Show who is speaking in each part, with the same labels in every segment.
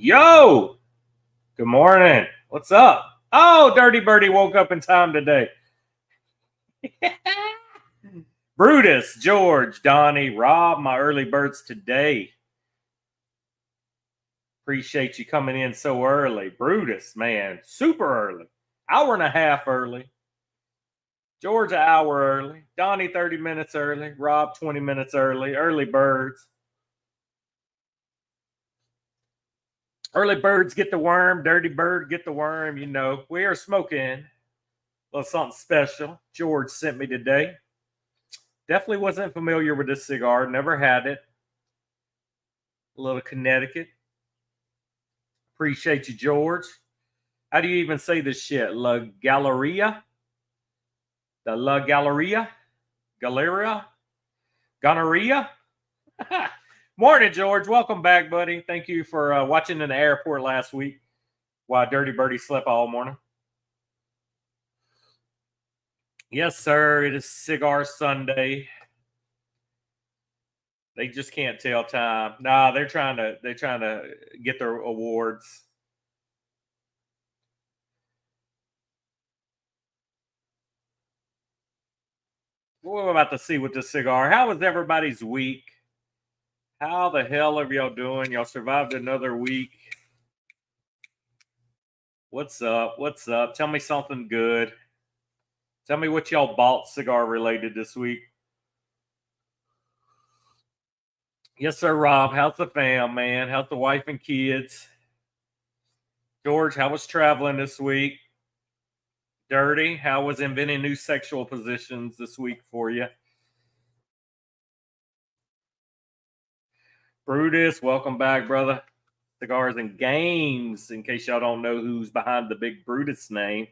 Speaker 1: Yo, good morning. What's up? Oh, Dirty Birdie woke up in time today. Brutus, George, Donnie, Rob, my early birds today. Appreciate you coming in so early. Brutus, man, super early. Hour and a half early. George, an hour early. Donnie, 30 minutes early. Rob, 20 minutes early. Early birds. Early birds get the worm. Dirty bird get the worm. You know, we are smoking a little something special. George sent me today. Definitely wasn't familiar with this cigar. Never had it. A little Connecticut. Appreciate you, George. How do you even say this shit? La Galleria? The La Galleria? Galleria? Gonorrhea? Morning, George. Welcome back, buddy. Thank you for watching in the airport last week while Dirty Birdie slept all morning. Yes, sir. It is Cigar Sunday. They just can't tell time. Nah, they're trying to get their awards. What we're about to see with this cigar. How was everybody's week? How the hell are y'all doing? Y'all survived another week. What's up? What's up? Tell me something good. Tell me what y'all bought cigar related this week. Yes, sir, Rob. How's the fam, man? How's the wife and kids? George, how was traveling this week? Dirty, how was inventing new sexual positions this week for you? Brutus, welcome back, brother. Cigars and Games, in case y'all don't know who's behind the big Brutus name.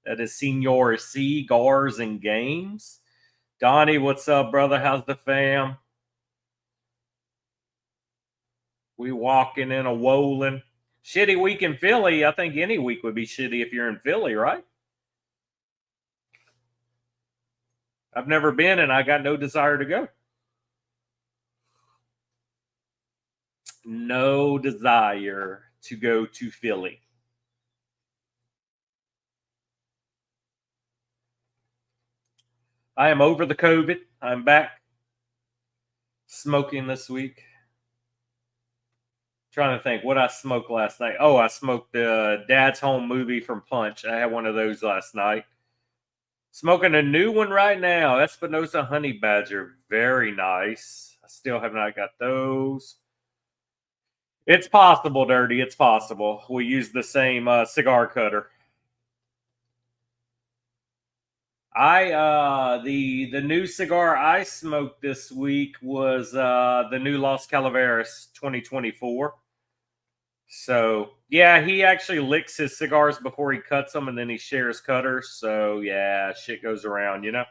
Speaker 1: That is Senor Cigars and Games. Donnie, what's up, brother? How's the fam? We walking in a Wolin. Shitty week in Philly. I think any week would be shitty if you're in Philly, right? I've never been and I got no desire to go. No desire to go to Philly. I am over the COVID. I'm back smoking this week. Trying to think what I smoked last night. Oh, I smoked the Dad's Home movie from Punch. I had one of those last night. Smoking a new one right now. Espinosa Honey Badger. Very nice. I still have not got those. It's possible, Dirty. It's possible. We use the same cigar cutter. The new cigar I smoked this week was the new Los Calaveras 2024. So yeah, he actually licks his cigars before he cuts them, and then he shares cutters. So yeah, shit goes around, you know.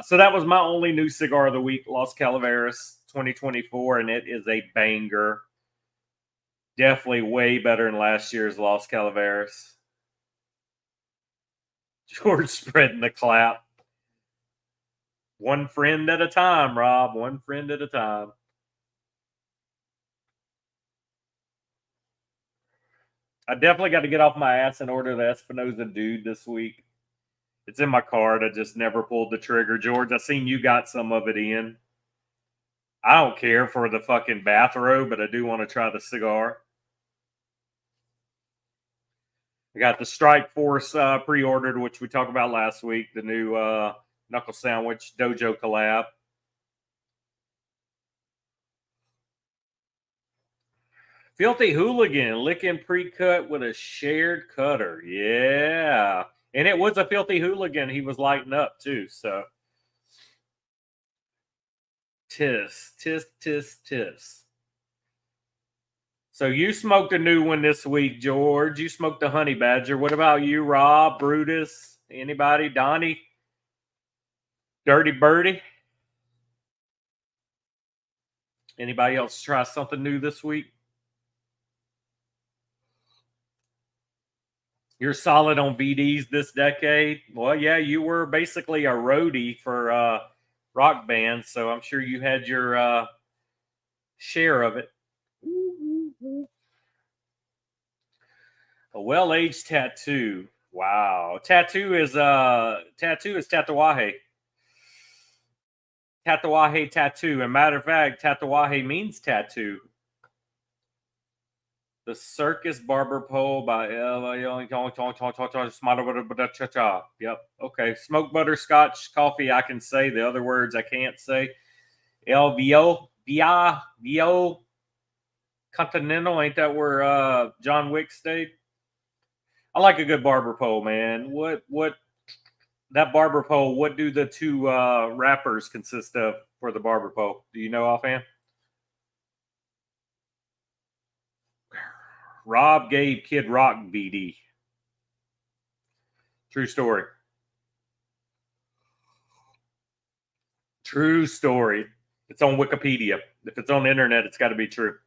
Speaker 1: So that was my only new cigar of the week, Los Calaveras 2024, and it is a banger. Definitely way better than last year's Los Calaveras. George spreading the clap. One friend at a time, Rob. One friend at a time. I definitely got to get off my ass and order the Espinosa Dude this week. It's in my cart. I just never pulled the trigger. George, I seen you got some of it in. I don't care for the fucking bathrobe, but I do want to try the cigar. I got the Strike Force pre-ordered, which we talked about last week. The new Knuckle Sandwich Dojo collab. Filthy Hooligan, licking pre-cut with a shared cutter. Yeah. And it was a Filthy Hooligan. He was lighting up, too. So, tis. So you smoked a new one this week, George. You smoked the Honey Badger. What about you, Rob, Brutus, anybody, Donnie, Dirty Birdie? Anybody else try something new this week? You're solid on BDs this decade. Well, yeah, you were basically a roadie for rock bands, so I'm sure you had your share of it. A well-aged tattoo. Wow. Tattoo is tatuaje. Tatuaje tattoo. And matter of fact, tatuaje means tattoo. The Circus Barber Pole by Yep. Okay. Smoked butterscotch coffee. I can say the other words I can't say. El Vio Continental. Ain't that where John Wick stayed? I like a good barber pole, man. What that barber pole? What do the two wrappers consist of for the barber pole? Do you know offhand? Rob gave Kid Rock BD. True story. True story. It's on Wikipedia. If it's on the internet, it's got to be true.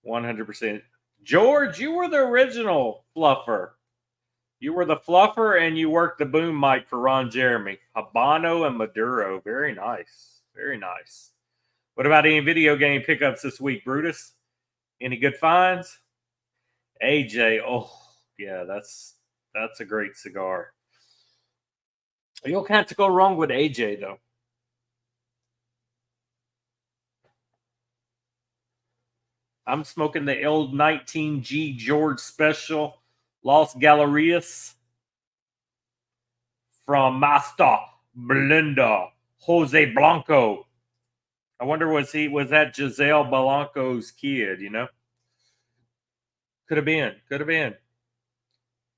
Speaker 1: 100%. George, you were the original fluffer. You were the fluffer and you worked the boom mic for Ron Jeremy. Habano and Maduro. Very nice. Very nice. What about any video game pickups this week, Brutus? Any good finds? AJ. Oh, yeah, that's a great cigar. You can't go wrong with AJ, though. I'm smoking the L19G George Special Los Galerías from Master Belinda Jose Blanco. I wonder was that Giselle Blanco's kid, you know? Could have been.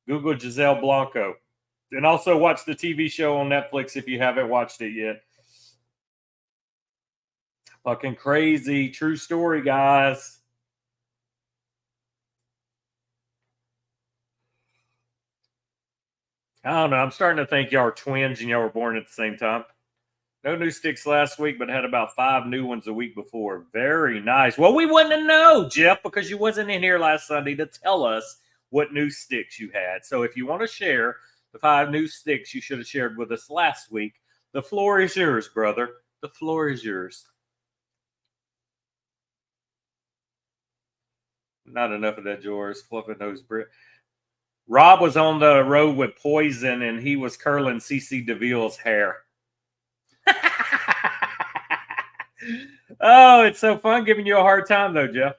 Speaker 1: Google Giselle Blanco. And also watch the TV show on Netflix if you haven't watched it yet. Fucking crazy. True story, guys. I don't know. I'm starting to think y'all are twins and y'all were born at the same time. No new sticks last week, but had about 5 new ones a week before. Very nice. Well, we wouldn't know, Jeff, because you wasn't in here last Sunday to tell us what new sticks you had. So if you want to share the 5 new sticks you should have shared with us last week, the floor is yours, brother. The floor is yours. Not enough of that, George. Fluffy nose Brit. Rob was on the road with Poison, and he was curling CC DeVille's hair. Oh, it's so fun giving you a hard time, though, Jeff.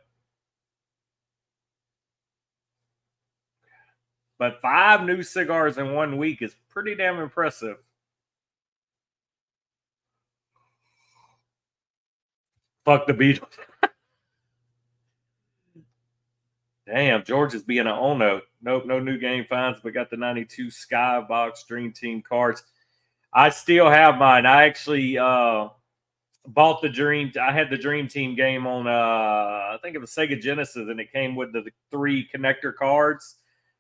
Speaker 1: But 5 new cigars in 1 week is pretty damn impressive. Fuck the Beatles. Damn, George is being an Ono. Nope, no new game finds, but got the 92 Skybox Dream Team cards. I still have mine. I actually bought the Dream. I had the Dream Team game on, I think it was Sega Genesis, and it came with the 3 connector cards.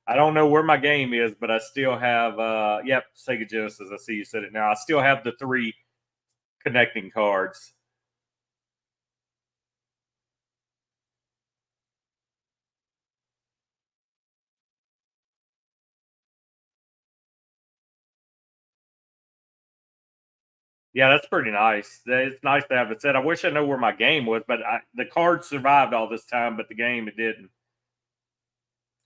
Speaker 1: I don't know where my game is, but I still have, Sega Genesis. I see you said it now. I still have the 3 connecting cards. Yeah, that's pretty nice. It's nice to have it set. I wish I knew where my game was, but the card survived all this time, but the game, it didn't.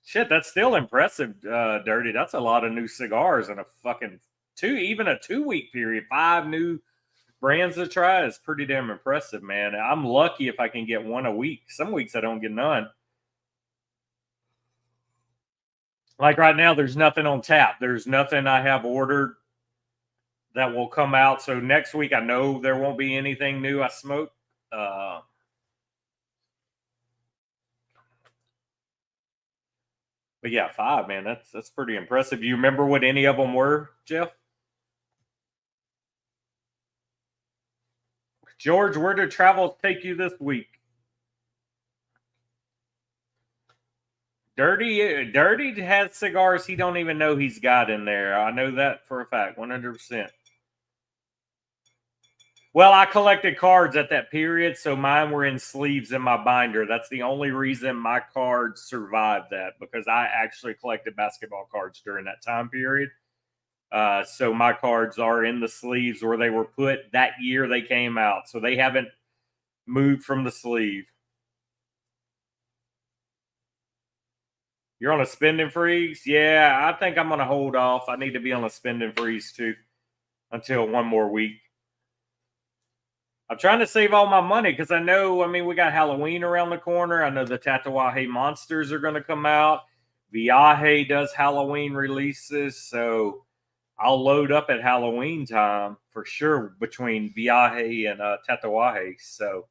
Speaker 1: Shit, that's still impressive, Dirty. That's a lot of new cigars in a fucking even a 2-week period. 5 new brands to try is pretty damn impressive, man. I'm lucky if I can get 1 a week. Some weeks I don't get none. Like right now, there's nothing on tap. There's nothing I have ordered that will come out. So next week, I know there won't be anything new I smoke. But yeah, 5, man. That's pretty impressive. Do you remember what any of them were, Jeff? George, where did travels take you this week? Dirty has cigars he don't even know he's got in there. I know that for a fact, 100%. Well, I collected cards at that period, so mine were in sleeves in my binder. That's the only reason my cards survived that, because I actually collected basketball cards during that time period. So my cards are in the sleeves where they were put that year they came out. So they haven't moved from the sleeve. You're on a spending freeze? Yeah, I think I'm going to hold off. I need to be on a spending freeze too until one more week. I'm trying to save all my money because I know, we got Halloween around the corner. I know the Tatawahe monsters are going to come out. Viaje does Halloween releases, so I'll load up at Halloween time for sure between Viaje and Tatawahe. So,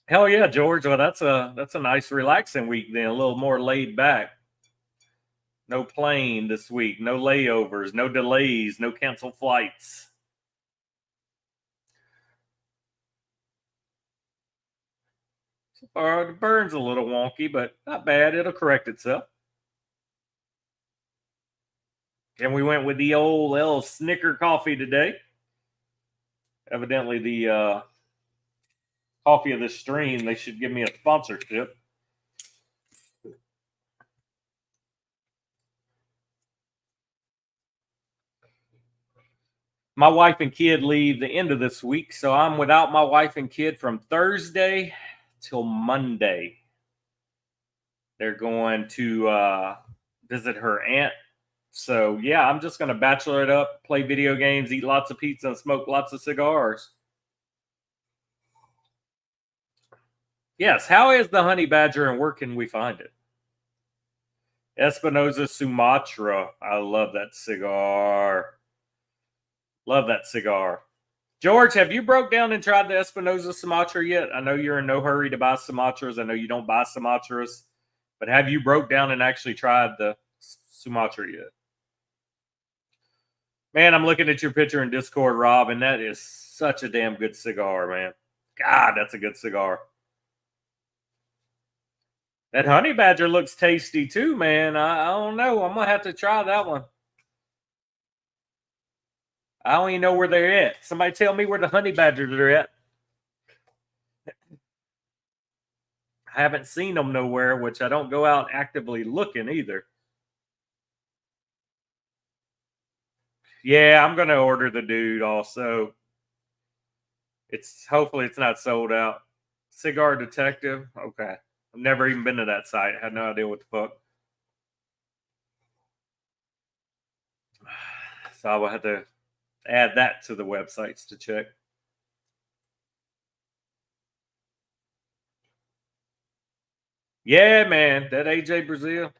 Speaker 1: hell yeah, George. Well, that's a nice relaxing week then, a little more laid back. No plane this week, no layovers, no delays, no canceled flights. The burn's a little wonky, but not bad. It'll correct itself. And we went with the old L Snicker coffee today. Evidently, the coffee of the stream, they should give me a sponsorship. My wife and kid leave the end of this week, so I'm without my wife and kid from Thursday till Monday. They're going to visit her aunt. So yeah, I'm just going to bachelor it up, play video games, eat lots of pizza, and smoke lots of cigars. Yes, how is the honey badger and where can we find it? Espinosa Sumatra. I love that cigar. Love that cigar. George, have you broke down and tried the Espinosa Sumatra yet? I know you're in no hurry to buy Sumatras. I know you don't buy Sumatras. But have you broke down and actually tried the Sumatra yet? Man, I'm looking at your picture in Discord, Rob, and that is such a damn good cigar, man. God, that's a good cigar. That honey badger looks tasty too, man. I don't know. I'm gonna have to try that one. I don't even know where they're at. Somebody tell me where the honey badgers are at. I haven't seen them nowhere, which I don't go out actively looking either. Yeah, I'm gonna order the dude also. It's hopefully it's not sold out. Cigar Detective. Okay. I've never even been to that site. I had no idea what the fuck. So I will have to add that to the websites to check. Yeah, man. That AJ Brazil.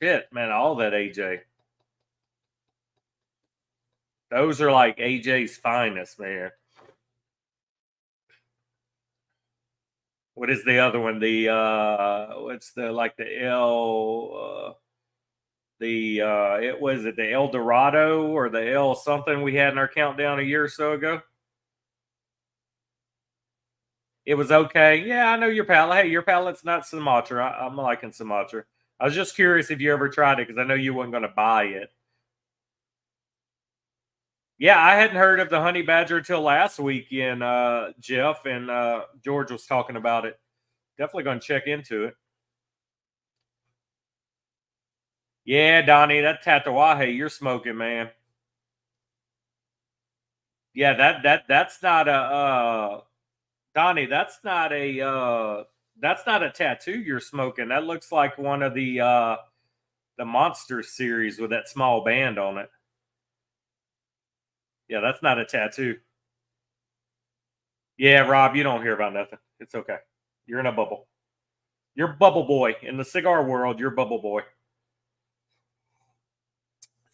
Speaker 1: Shit, man. All that AJ. Those are like AJ's finest, man. What is the other one? The what's the like the it was it the El Dorado or the El something we had in our countdown a year or so ago. It was okay. Yeah, I know your palate. Hey, your palate's not Sumatra. I'm liking Sumatra. I was just curious if you ever tried it because I know you weren't going to buy it. Yeah, I hadn't heard of the honey badger until last weekend. Jeff and George was talking about it. Definitely going to check into it. Yeah, Donnie, that Tatawahe you're smoking, man. Yeah, that's not a Donnie, that's not a tattoo you're smoking. That looks like one of the Monster series with that small band on it. Yeah, that's not a tattoo. Yeah, Rob, you don't hear about nothing. It's okay. You're in a bubble. You're bubble boy. In the cigar world, you're bubble boy.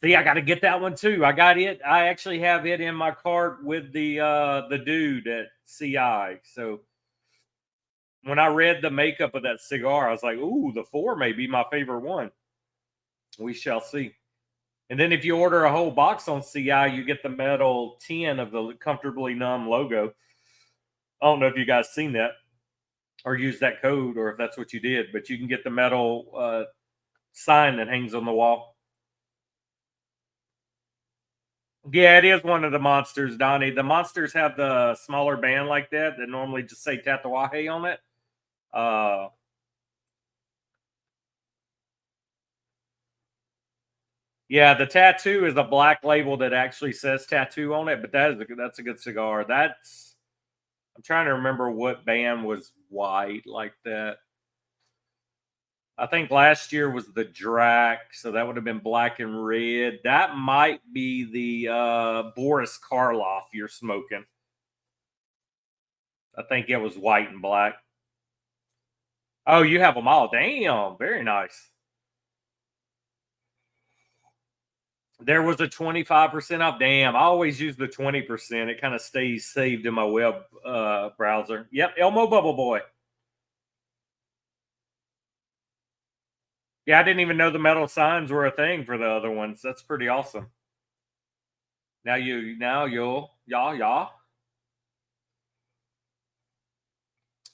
Speaker 1: See, I got to get that one too. I got it. I actually have it in my cart with the dude at CI. So when I read the makeup of that cigar, I was like, "Ooh, the 4 may be my favorite one." We shall see. And then if you order a whole box on CI, you get the metal 10 of the Comfortably Numb logo. I don't know if you guys seen that or used that code or if that's what you did, but you can get the metal sign that hangs on the wall. Yeah, it is one of the monsters, Donnie. The monsters have the smaller band like that normally just say Tatawahe on it. Yeah, the tattoo is a black label that actually says tattoo on it, but that's a good cigar. I'm trying to remember what band was white like that. I think last year was the Drac, so that would have been black and red. That might be the Boris Karloff you're smoking. I think it was white and black. Oh, you have them all. Damn, very nice. There was a 25% off. Damn, I always use the 20%. It kind of stays saved in my web browser. Yep, Elmo Bubble Boy. Yeah, I didn't even know the metal signs were a thing for the other ones. That's pretty awesome. Now you'll y'all.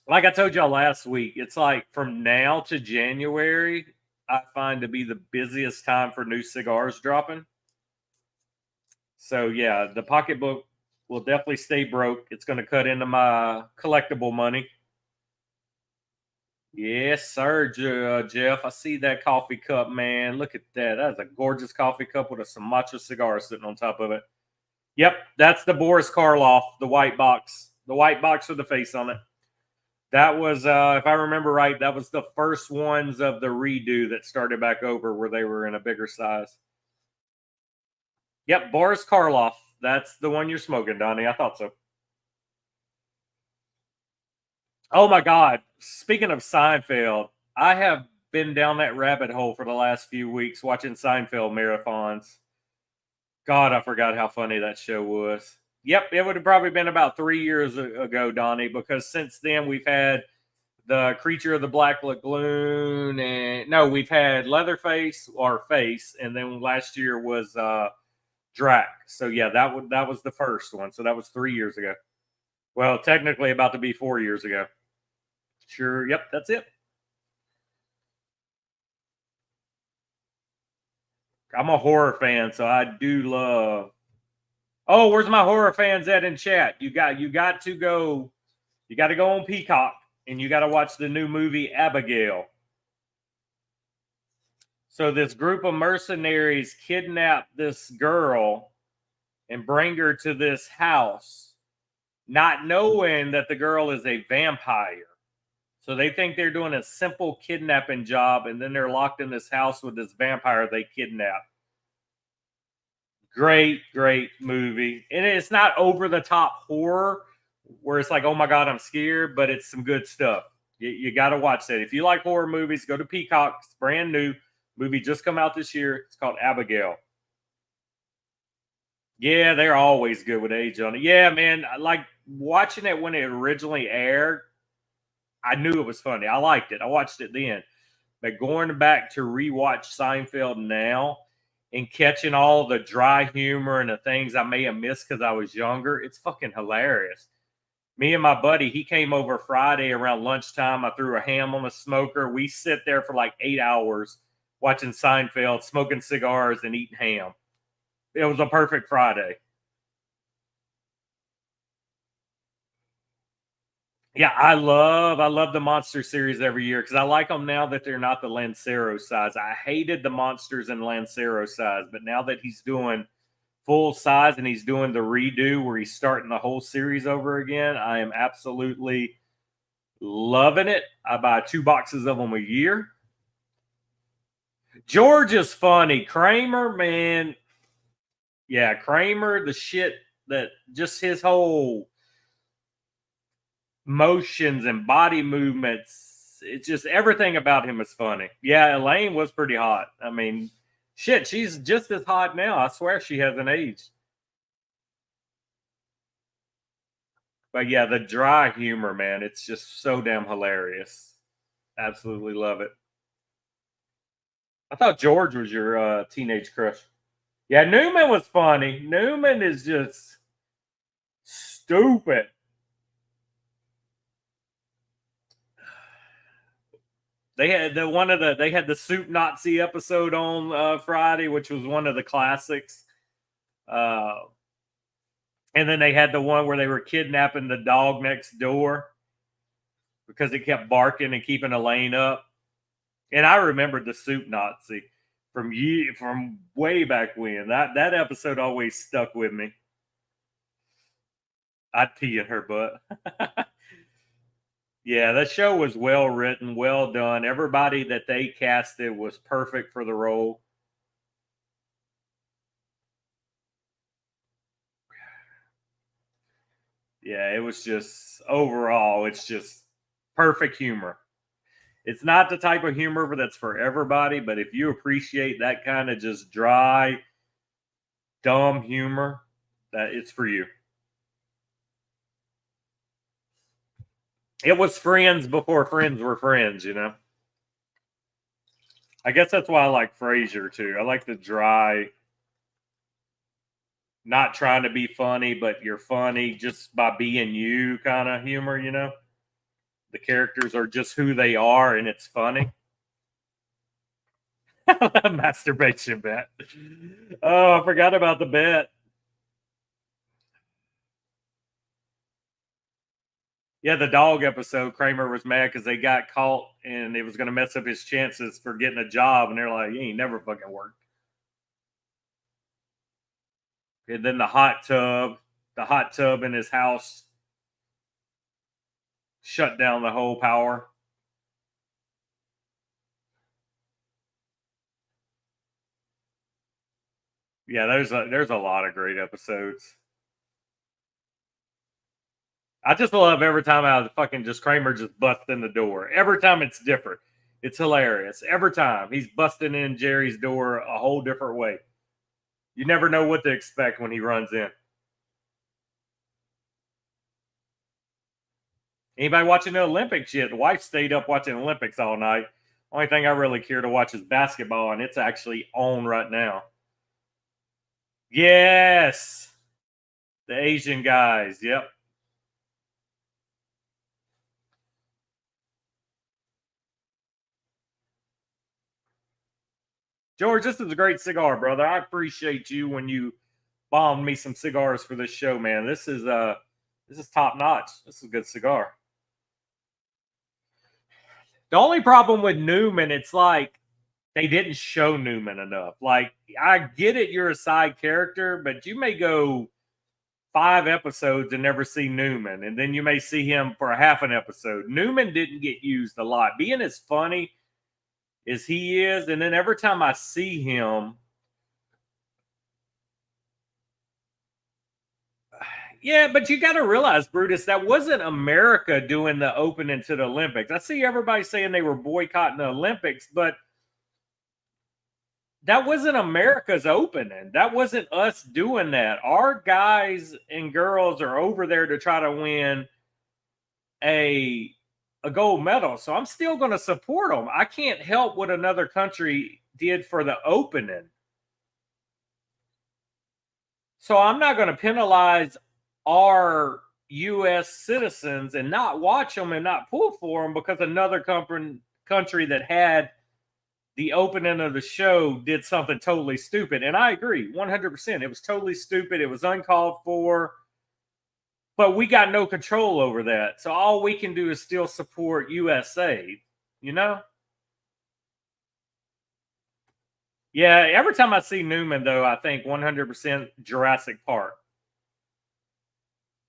Speaker 1: Like I told y'all last week, it's like from now to January, I find to be the busiest time for new cigars dropping. So yeah, the pocketbook will definitely stay broke. It's going to cut into my collectible money. Yes, sir, Jeff. I see that coffee cup, man. Look at that. That's a gorgeous coffee cup with a Sumatra cigar sitting on top of it. Yep, that's the Boris Karloff, the white box. The white box with the face on it. That was, if I remember right, that was the first ones of the redo that started back over where they were in a bigger size. Yep, Boris Karloff. That's the one you're smoking, Donnie. I thought so. Oh my God. Speaking of Seinfeld, I have been down that rabbit hole for the last few weeks watching Seinfeld marathons. God, I forgot how funny that show was. Yep, it would have probably been about 3 years ago, Donnie, because since then we've had the Creature of the Black Lagoon, and no, we've had Leatherface or Face, and then last year was Drac. So yeah, that was the first one. So that was 3 years ago. Well, technically about to be 4 years ago. Sure. Yep, that's it. I'm a horror fan, so I do love. Oh, where's my horror fans at in chat? You got to go. You got to go on Peacock and you got to watch the new movie Abigail. So this group of mercenaries kidnap this girl and bring her to this house, not knowing that the girl is a vampire. So they think they're doing a simple kidnapping job, and then they're locked in this house with this vampire they kidnap. Great movie. And it's not over the top horror where it's like, oh my God, I'm scared, but it's some good stuff. You got to watch that. If you like horror movies, go to Peacock. It's brand new. Movie just come out this year. It's called Abigail. Yeah, they're always good with age on it. Yeah, man. Like watching it when it originally aired, I knew it was funny. I liked it. I watched it then. But going back to rewatch Seinfeld now and catching all the dry humor and the things I may have missed because I was younger, it's fucking hilarious. Me and my buddy, he came over Friday around lunchtime. I threw a ham on the smoker. We sit there for like 8 hours watching Seinfeld, smoking cigars, and eating ham. It was a perfect Friday. Yeah, I love the monster series every year because I like them now that they're not the Lancero size. I hated the monsters in Lancero size, but now that he's doing full size and he's doing the redo where he's starting the whole series over again, I am absolutely loving it. I buy 2 boxes of them a year. George is funny. Kramer, man, yeah, Kramer, the shit that just his whole motions and body movements. It's just everything about him is funny. Yeah, Elaine was pretty hot. I mean, shit, she's just as hot now. I swear she hasn't aged. But yeah, the dry humor, man, it's just so damn hilarious. Absolutely love it. I thought George was your teenage crush. Yeah, Newman was funny. Newman is just stupid. They had the Soup Nazi episode on Friday, which was one of the classics. Uh, and then they had the one where they were kidnapping the dog next door because it kept barking and keeping Elaine up. And I remembered the Soup Nazi from way back when. That episode always stuck with me. I'd pee in her butt. Yeah, that show was well written, well done. Everybody that they casted was perfect for the role. Yeah, it was just overall, it's just perfect humor. It's not the type of humor that's for everybody, but if you appreciate that kind of just dry, dumb humor, that it's for you. It was Friends before Friends were Friends, you know. I guess that's why I like Frasier too. I like the dry, not trying to be funny, but you're funny just by being you kind of humor, you know. The characters are just who they are, and it's funny. Masturbation bet. Oh, I forgot about the bet. Yeah, the dog episode, Kramer was mad because they got caught and it was going to mess up his chances for getting a job. And they're like, you ain't never fucking worked. And then the hot tub in his house shut down the whole power. Yeah, there's a lot of great episodes. I just love every time I fucking just Kramer just busts in the door. Every time it's different. It's hilarious. Every time he's busting in Jerry's door a whole different way. You never know what to expect when he runs in. Anybody watching the Olympics yet? The wife stayed up watching the Olympics all night. Only thing I really care to watch is basketball, and it's actually on right now. Yes, the Asian guys. Yep. George, this is a great cigar, brother. I appreciate you when you bombed me some cigars for this show, man. This is top notch. This is a good cigar. The only problem with Newman, it's like they didn't show Newman enough. Like, I get it, you're a side character, but you may go 5 episodes and never see Newman, and then you may see him for a half an episode. Newman didn't get used a lot. Being as funny as he is, and then every time I see him, yeah, but you got to realize, Brutus, that wasn't America doing the opening to the Olympics. I see everybody saying they were boycotting the Olympics, but that wasn't America's opening. That wasn't us doing that. Our guys and girls are over there to try to win a a gold medal. So I'm still going to support them. I can't help what another country did for the opening. So I'm not going to penalize our U.S. citizens and not watch them and not pull for them because another country that had the opening of the show did something totally stupid. And I agree 100%. It was totally stupid. It was uncalled for. But we got no control over that. So all we can do is still support USA, you know? Yeah, every time I see Newman, though, I think 100% Jurassic Park.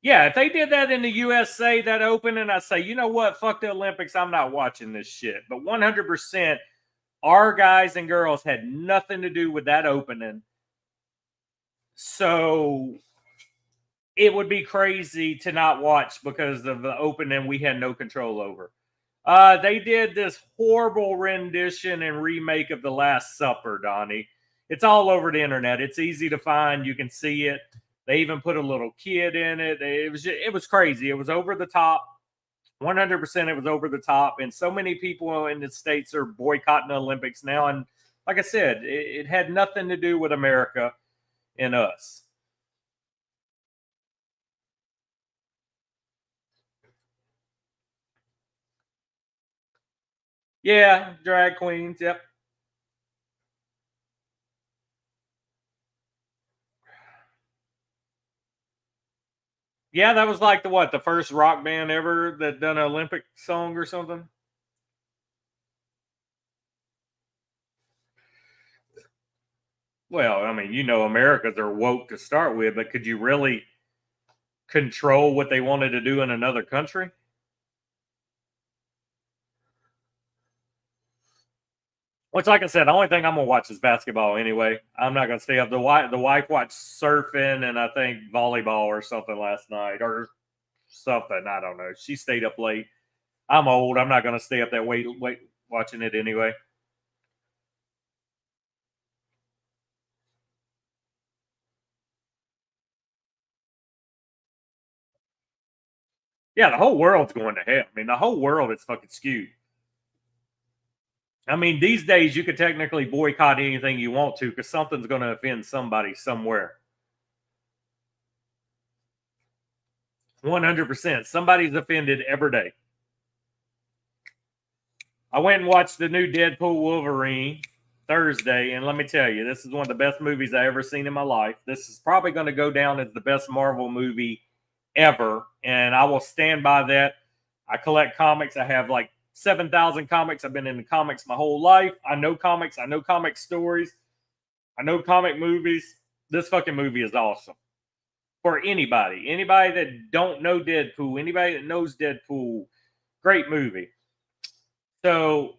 Speaker 1: Yeah, if they did that in the USA, that opening, I say, you know what? Fuck the Olympics. I'm not watching this shit. But 100%, our guys and girls had nothing to do with that opening. So it would be crazy to not watch because of the opening we had no control over. They did this horrible rendition and remake of The Last Supper, Donnie. It's all over the internet. It's easy to find. You can see it. They even put a little kid in it. It was crazy. It was over the top. 100% it was over the top. And so many people in the States are boycotting the Olympics now. And like I said, it had nothing to do with America and us. Yeah, drag queens. Yep. Yeah, that was like the first rock band ever that done an Olympic song or something. Well, I mean, you know, Americans are woke to start with, but control what they wanted to do in another country. Which, like I said, the only thing I'm gonna watch is basketball anyway. I'm not gonna stay up. The wife watched surfing and I think volleyball or something last night or something. I don't know. She stayed up late. I'm old. I'm not gonna stay up that late watching it anyway. Yeah, the whole world's going to hell. I mean, the whole world is fucking skewed. I mean, these days you could technically boycott anything you want to because something's going to offend somebody somewhere. 100%. Somebody's offended every day. I went and watched the new Deadpool Wolverine Thursday, and let me tell you, this is one of the best movies I ever seen in my life. This is probably going to go down as the best Marvel movie ever, and I will stand by that. I collect comics. I have like 7,000 comics. I've been in the comics my whole life. I know comics. I know comic stories. I know comic movies. This fucking movie is awesome. For anybody that don't know Deadpool, anybody that knows Deadpool, great movie. So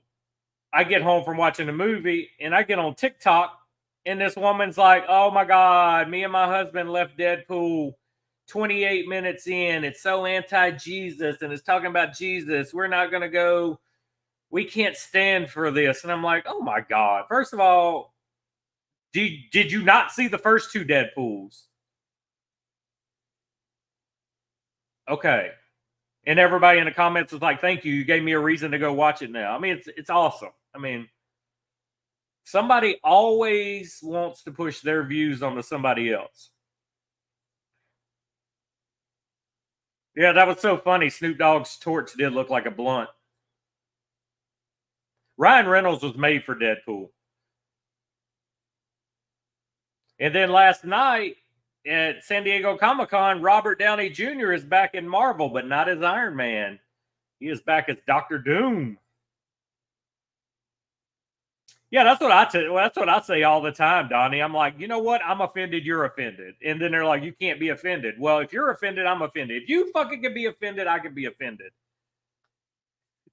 Speaker 1: I get home from watching the movie and I get on TikTok and this woman's like, oh my God, me and my husband left Deadpool 28 minutes in. It's so anti-Jesus and it's talking about Jesus. We're not going to go. We can't stand for this. And I'm like, oh my God. First of all, did you not see the first two Deadpools? Okay. And everybody in the comments was like, thank you. You gave me a reason to go watch it now. I mean, it's awesome. I mean, somebody always wants to push their views onto somebody else. Yeah, that was so funny. Snoop Dogg's torch did look like a blunt. Ryan Reynolds was made for Deadpool. And then last night at San Diego Comic-Con, Robert Downey Jr. is back in Marvel, but not as Iron Man. He is back as Dr. Doom. Yeah, that's what I say all the time, Donnie. I'm like, you know what? I'm offended. You're offended. And then they're like, you can't be offended. Well, if you're offended, I'm offended. If you fucking can be offended, I can be offended.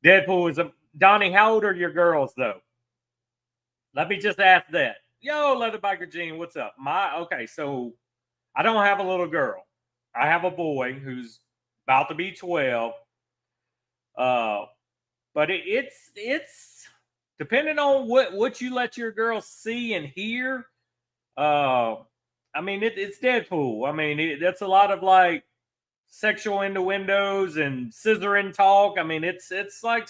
Speaker 1: Deadpool is a Donnie. How old are your girls though? Let me just ask that. Yo, Leatherbiker Gene, what's up? Okay, so I don't have a little girl. I have a boy who's about to be 12. But it's depending on what you let your girl see and hear. I mean, it's Deadpool. I mean, that's a lot of like sexual innuendos and scissoring talk. I mean, it's like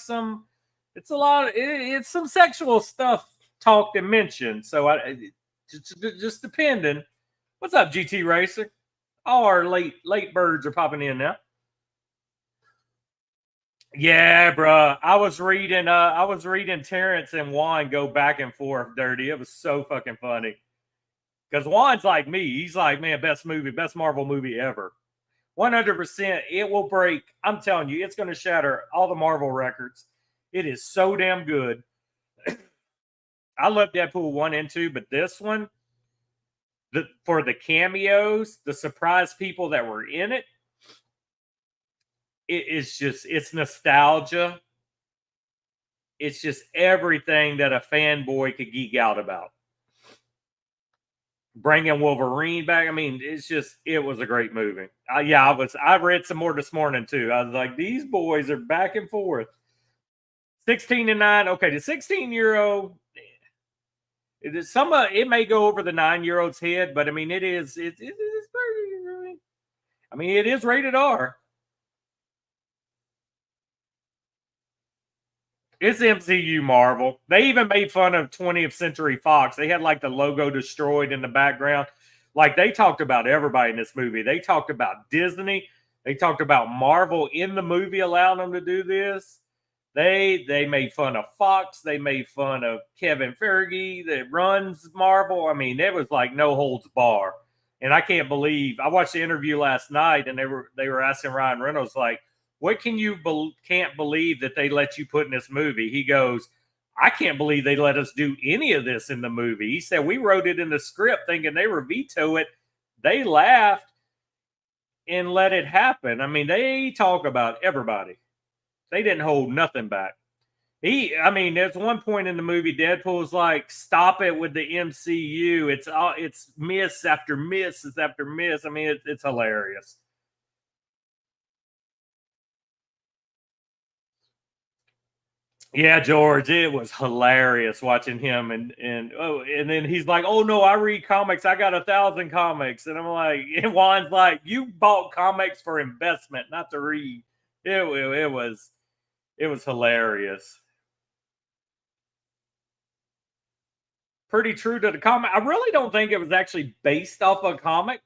Speaker 1: it's some sexual stuff talked and mentioned. So just depending. What's up, GT Racer? All our late birds are popping in now. Yeah, bro. I was reading Terrence and Juan go back and forth dirty. It was so fucking funny. Because Juan's like me. He's like, man, best Marvel movie ever. 100%. It will break. I'm telling you, it's going to shatter all the Marvel records. It is so damn good. I love Deadpool 1 and 2, but this one, for the cameos, the surprise people that were in it, it's nostalgia. It's just everything that a fanboy could geek out about. Bringing Wolverine back. I mean, it was a great movie. I read some more this morning too. I was like, these boys are back and forth. 16 and 9. Okay, the 16-year-old, it may go over the 9-year-old's head, but I mean, it is pretty. I mean, it is rated R. It's MCU Marvel. They even made fun of 20th Century Fox. They had like the logo destroyed in the background. Like they talked about everybody in this movie. They talked about Disney. They talked about Marvel in the movie allowing them to do this. They made fun of Fox. They made fun of Kevin Feige that runs Marvel. I mean, it was like no holds bar. And I can't believe I watched the interview last night, and they were asking Ryan Reynolds like, what can you can't believe that they let you put in this movie? He goes, I can't believe they let us do any of this in the movie. He said we wrote it in the script thinking they were veto it. They laughed. and let it happen. I mean, they talk about everybody. They didn't hold nothing back. I mean, there's one point in the movie Deadpool's like, "Stop it with the MCU. It's miss after miss after miss." I mean, it's hilarious. Yeah, George, it was hilarious watching him, and then he's like, "Oh no, I read comics. I got 1,000 comics," and I'm like, and Juan's like, "You bought comics for investment, not to read." It was hilarious. Pretty true to the comic. I really don't think it was actually based off a comic.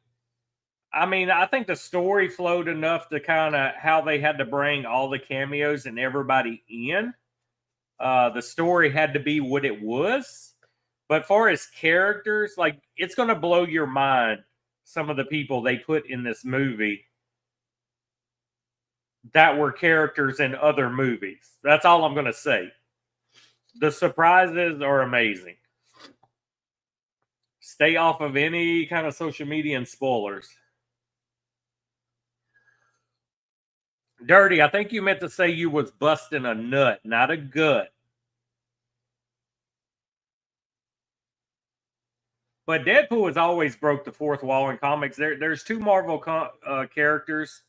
Speaker 1: I mean, I think the story flowed enough to kind of how they had to bring all the cameos and everybody in. The story had to be what it was. But far as characters, like it's going to blow your mind. Some of the people they put in this movie that were characters in other movies. That's all I'm going to say. The surprises are amazing. Stay off of any kind of social media and spoilers. Dirty, I think you meant to say you was busting a nut, not a gut. But Deadpool has always broke the fourth wall in comics. There's two Marvel characters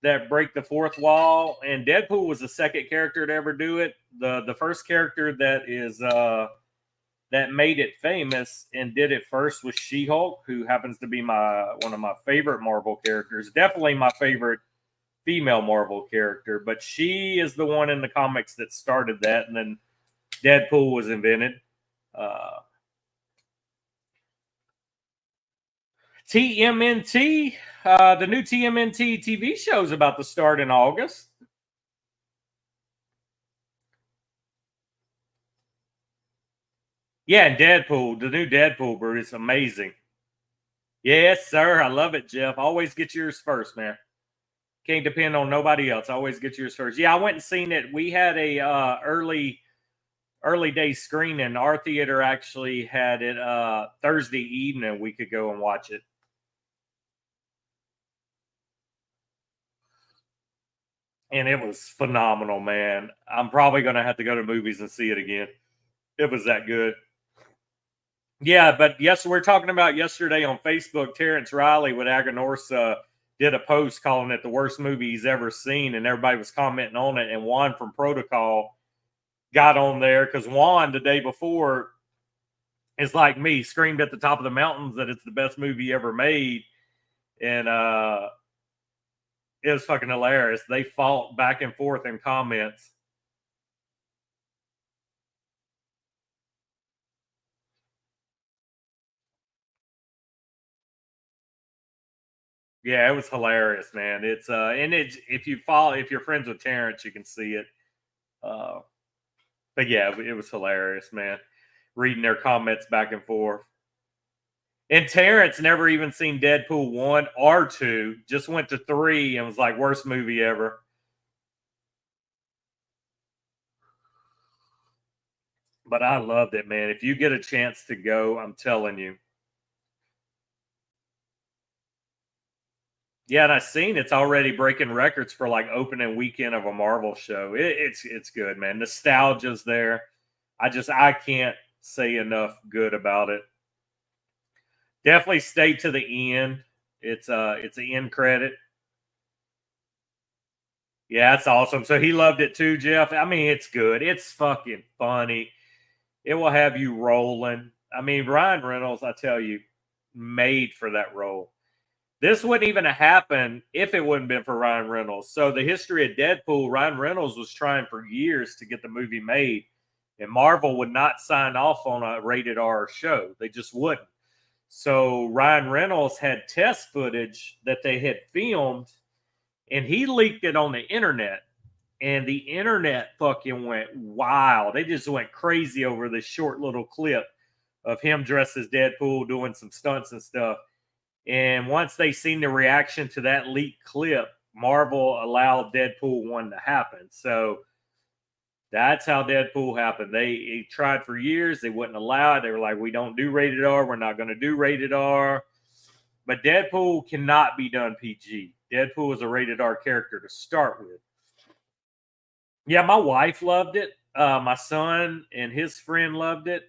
Speaker 1: that break the fourth wall, and Deadpool was the second character to ever do it. The first character that made it famous and did it first was She-Hulk, who happens to be one of my favorite Marvel characters. Definitely my favorite female Marvel character, but she is the one in the comics that started that, and then Deadpool was invented. TMNT, the new TMNT TV show is about to start in August. Yeah, and Deadpool, the new Deadpool, bro, is amazing. Yes, sir. I love it, Jeff. Always get yours first, man. Can't depend on nobody else. Always get yours first. Yeah, I went and seen it. We had a early day screening. Our theater actually had it Thursday evening. We could go and watch it. And it was phenomenal, man. I'm probably going to have to go to movies and see it again. It was that good. Yeah, but yes, we're talking about yesterday on Facebook. Terrence Riley with Aganorsa did a post calling it the worst movie he's ever seen, and everybody was commenting on it. And Juan from Protocol got on there because Juan the day before is like me, screamed at the top of the mountains that it's the best movie ever made, and it was fucking hilarious. They fought back and forth in comments. Yeah, it was hilarious, man. It's and it if you're friends with Terrence, you can see it. Uh, but yeah, it was hilarious, man. Reading their comments back and forth. And Terrence never even seen Deadpool 1 or 2, just went to 3 and was like, worst movie ever. But I loved it, man. If you get a chance to go, I'm telling you. Yeah, and I've seen it's already breaking records for like opening weekend of a Marvel show. It's good, man. Nostalgia's there. I can't say enough good about it. Definitely stay to the end. It's an end credit. Yeah, that's awesome. So he loved it too, Jeff. I mean, it's good. It's fucking funny. It will have you rolling. I mean, Ryan Reynolds, I tell you, made for that role. This wouldn't even have happened if it wouldn't been for Ryan Reynolds. So the history of Deadpool, Ryan Reynolds was trying for years to get the movie made, and Marvel would not sign off on a rated R show. They just wouldn't. So Ryan Reynolds had test footage that they had filmed, and he leaked it on the internet. And the internet fucking went wild. They just went crazy over this short little clip of him dressed as Deadpool doing some stunts and stuff. And once they seen the reaction to that leaked clip, Marvel allowed Deadpool 1 to happen. So that's how Deadpool happened. They tried for years. They wouldn't allow it. They were like, we don't do rated R. We're not going to do rated R. But Deadpool cannot be done PG. Deadpool is a rated R character to start with. Yeah, my wife loved it. My son and his friend loved it.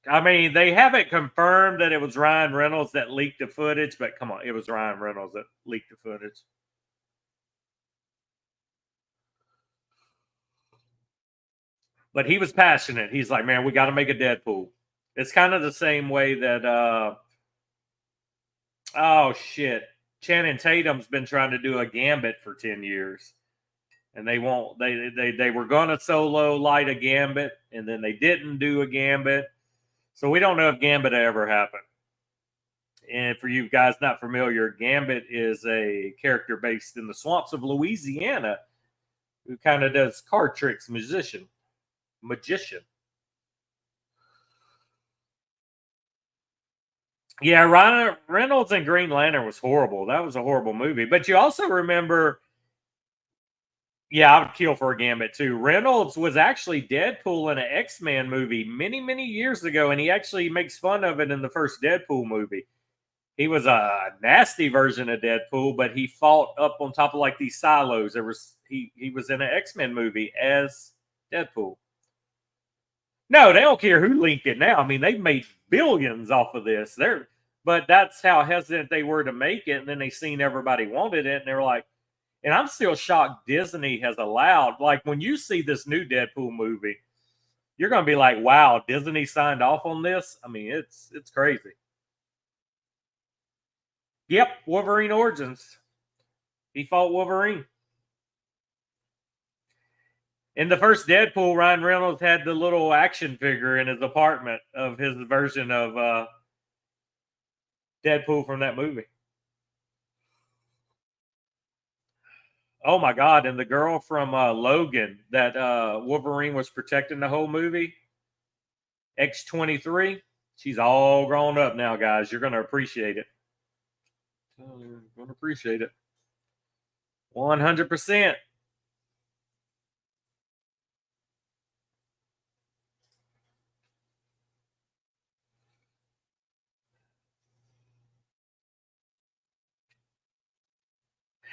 Speaker 1: I mean, they haven't confirmed that it was Ryan Reynolds that leaked the footage, but come on, it was Ryan Reynolds that leaked the footage. But he was passionate. He's like, man, we got to make a Deadpool. It's kind of the same way that, oh shit, Channing Tatum's been trying to do a Gambit for 10 years. And they won't, they were going to solo light a Gambit, and then they didn't do a Gambit. So we don't know if Gambit ever happened. And for you guys not familiar, Gambit is a character based in the swamps of Louisiana who kind of does card tricks, magician. Yeah, Ryan Reynolds and Green Lantern was horrible. That was a horrible movie. But you also remember, yeah, I would kill for a Gambit too. Reynolds was actually Deadpool in an X-Men movie many, many years ago, and he actually makes fun of it in the first Deadpool movie. He was a nasty version of Deadpool, but he fought up on top of like these silos. He was in an X-Men movie as Deadpool. No, they don't care who linked it now. I mean, they've made billions off of this. But that's how hesitant they were to make it. And then they seen everybody wanted it, and they were like, and I'm still shocked Disney has allowed, like when you see this new Deadpool movie, you're gonna be like, wow, Disney signed off on this. I mean, it's crazy. Yep, Wolverine Origins. He fought Wolverine. In the first Deadpool, Ryan Reynolds had the little action figure in his apartment of his version of Deadpool from that movie. Oh my God. And the girl from Logan that Wolverine was protecting the whole movie, X-23, she's all grown up now, guys. You're going to appreciate it. You're going to appreciate it. 100%.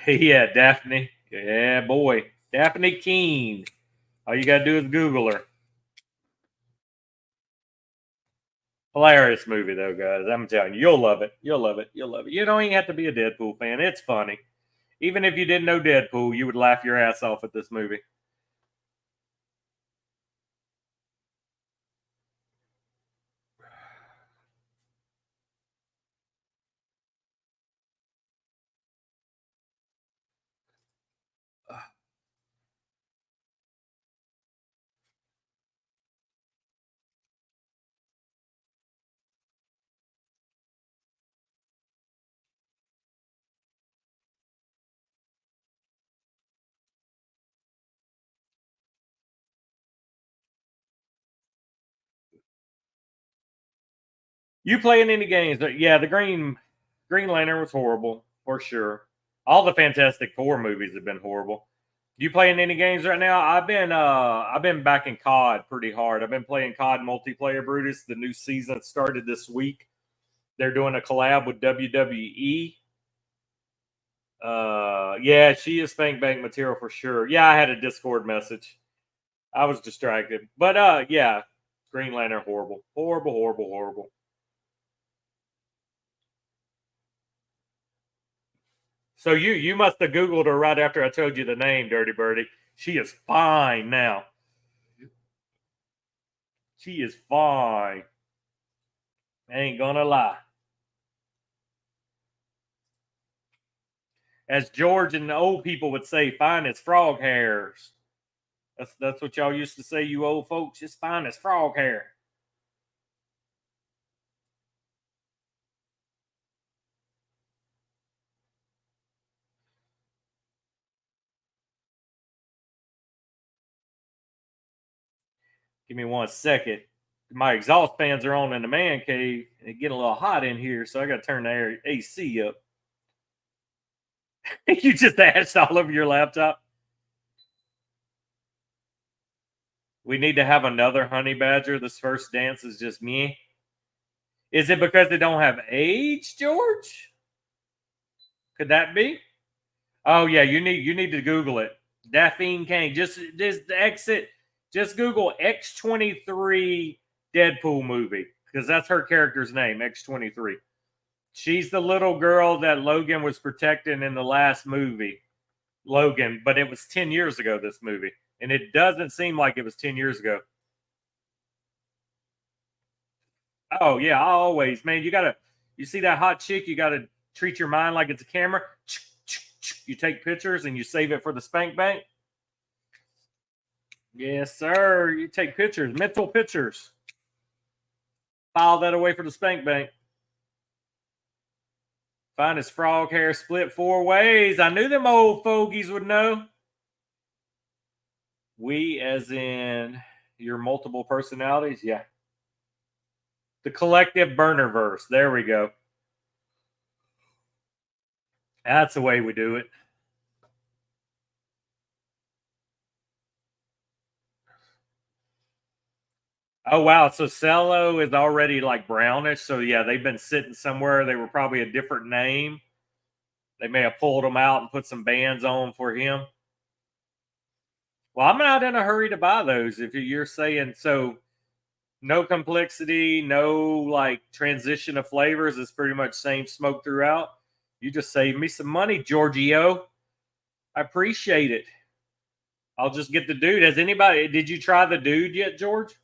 Speaker 1: Yeah, Daphne. Yeah, boy. Daphne Keene. All you got to do is Google her. Hilarious movie, though, guys. I'm telling you, you'll love it. You'll love it. You'll love it. You don't even have to be a Deadpool fan. It's funny. Even if you didn't know Deadpool, you would laugh your ass off at this movie. You playing any games? Yeah, the Green Lantern was horrible for sure. All the Fantastic Four movies have been horrible. You playing any games right now? I've been back in COD pretty hard. I've been playing COD multiplayer Brutus. The new season started this week. They're doing a collab with WWE. Yeah, she is Spank Bank material for sure. Yeah, I had a Discord message. I was distracted. But yeah, Green Lantern horrible. Horrible, horrible, horrible. So you must have Googled her right after I told you the name, Dirty Birdie. She is fine now. She is fine. I ain't gonna lie. As George and the old people would say, fine as frog hairs. That's what y'all used to say, you old folks. It's fine as frog hair. Give me 1 second. My exhaust fans are on in the man cave. It's getting a little hot in here, so I got to turn the AC up. You just ashed all over your laptop. We need to have another honey badger. This first dance is just me. Is it because they don't have age, George? Could that be? Oh yeah, you need to Google it. Daphne Kane. Just exit. Just Google X-23 Deadpool movie because that's her character's name, X-23. She's the little girl that Logan was protecting in the last movie, Logan. But it was 10 years ago. This movie, and it doesn't seem like it was 10 years ago. Oh yeah, always, man. You see that hot chick, you gotta treat your mind like it's a camera. You take pictures and you save it for the spank bank. Yes, sir. You take pictures, mental pictures. File that away for the spank bank. Find his frog hair split 4 ways. I knew them old fogies would know. We, as in your multiple personalities, yeah. The collective burnerverse. There we go. That's the way we do it. Oh wow, so Cello is already like brownish. So yeah, they've been sitting somewhere. They were probably a different name. They may have pulled them out and put some bands on for him. Well, I'm not in a hurry to buy those. If you're saying so, no complexity, no like transition of flavors. It's pretty much same smoke throughout. You just saved me some money, Giorgio. I appreciate it. I'll just get the dude. Has anybody? Did you try the dude yet, George?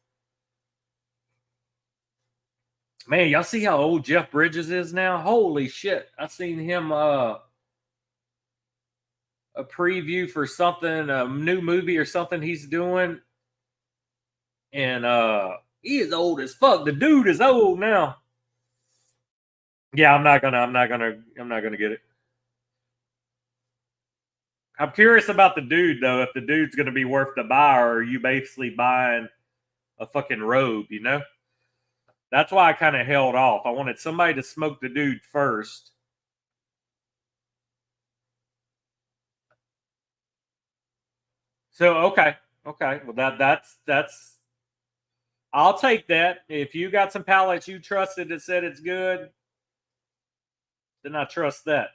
Speaker 1: Man, y'all see how old Jeff Bridges is now? Holy shit. I seen him a preview for something, a new movie or something he's doing. And he is old as fuck. The dude is old now. Yeah, I'm not gonna get it. I'm curious about the dude though, if the dude's gonna be worth the buy, or are you basically buying a fucking robe, you know? That's why I kind of held off. I wanted somebody to smoke the dude first. So okay. Well, that's. I'll take that. If you got some pallets you trusted that said it's good, then I trust that.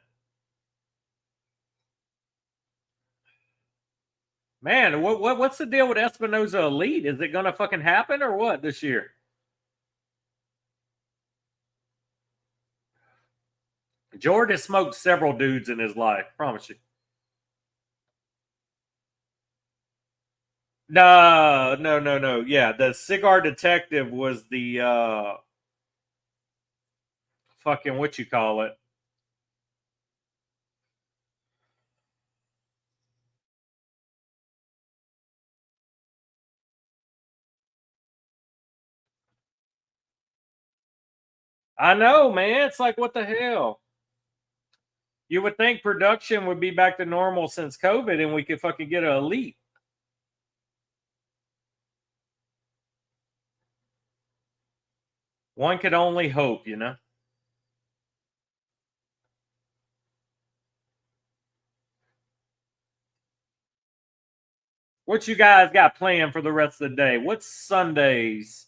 Speaker 1: Man, what's the deal with Espinosa Elite? Is it gonna fucking happen or what this year? Jordan has smoked several dudes in his life, promise you. No. Yeah, the Cigar Detective was the fucking what you call it. I know, man. It's like what the hell? You would think production would be back to normal since COVID and we could fucking get an elite. One could only hope, you know. What you guys got planned for the rest of the day? What's Sundays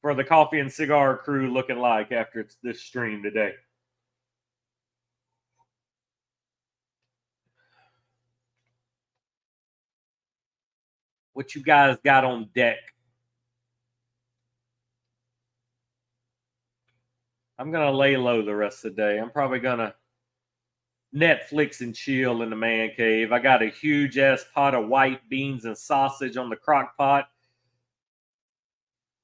Speaker 1: for the coffee and cigar crew looking like after this stream today? What you guys got on deck? I'm gonna lay low the rest of the day. I'm probably gonna Netflix and chill in the man cave. I got a huge ass pot of white beans and sausage on the crock pot.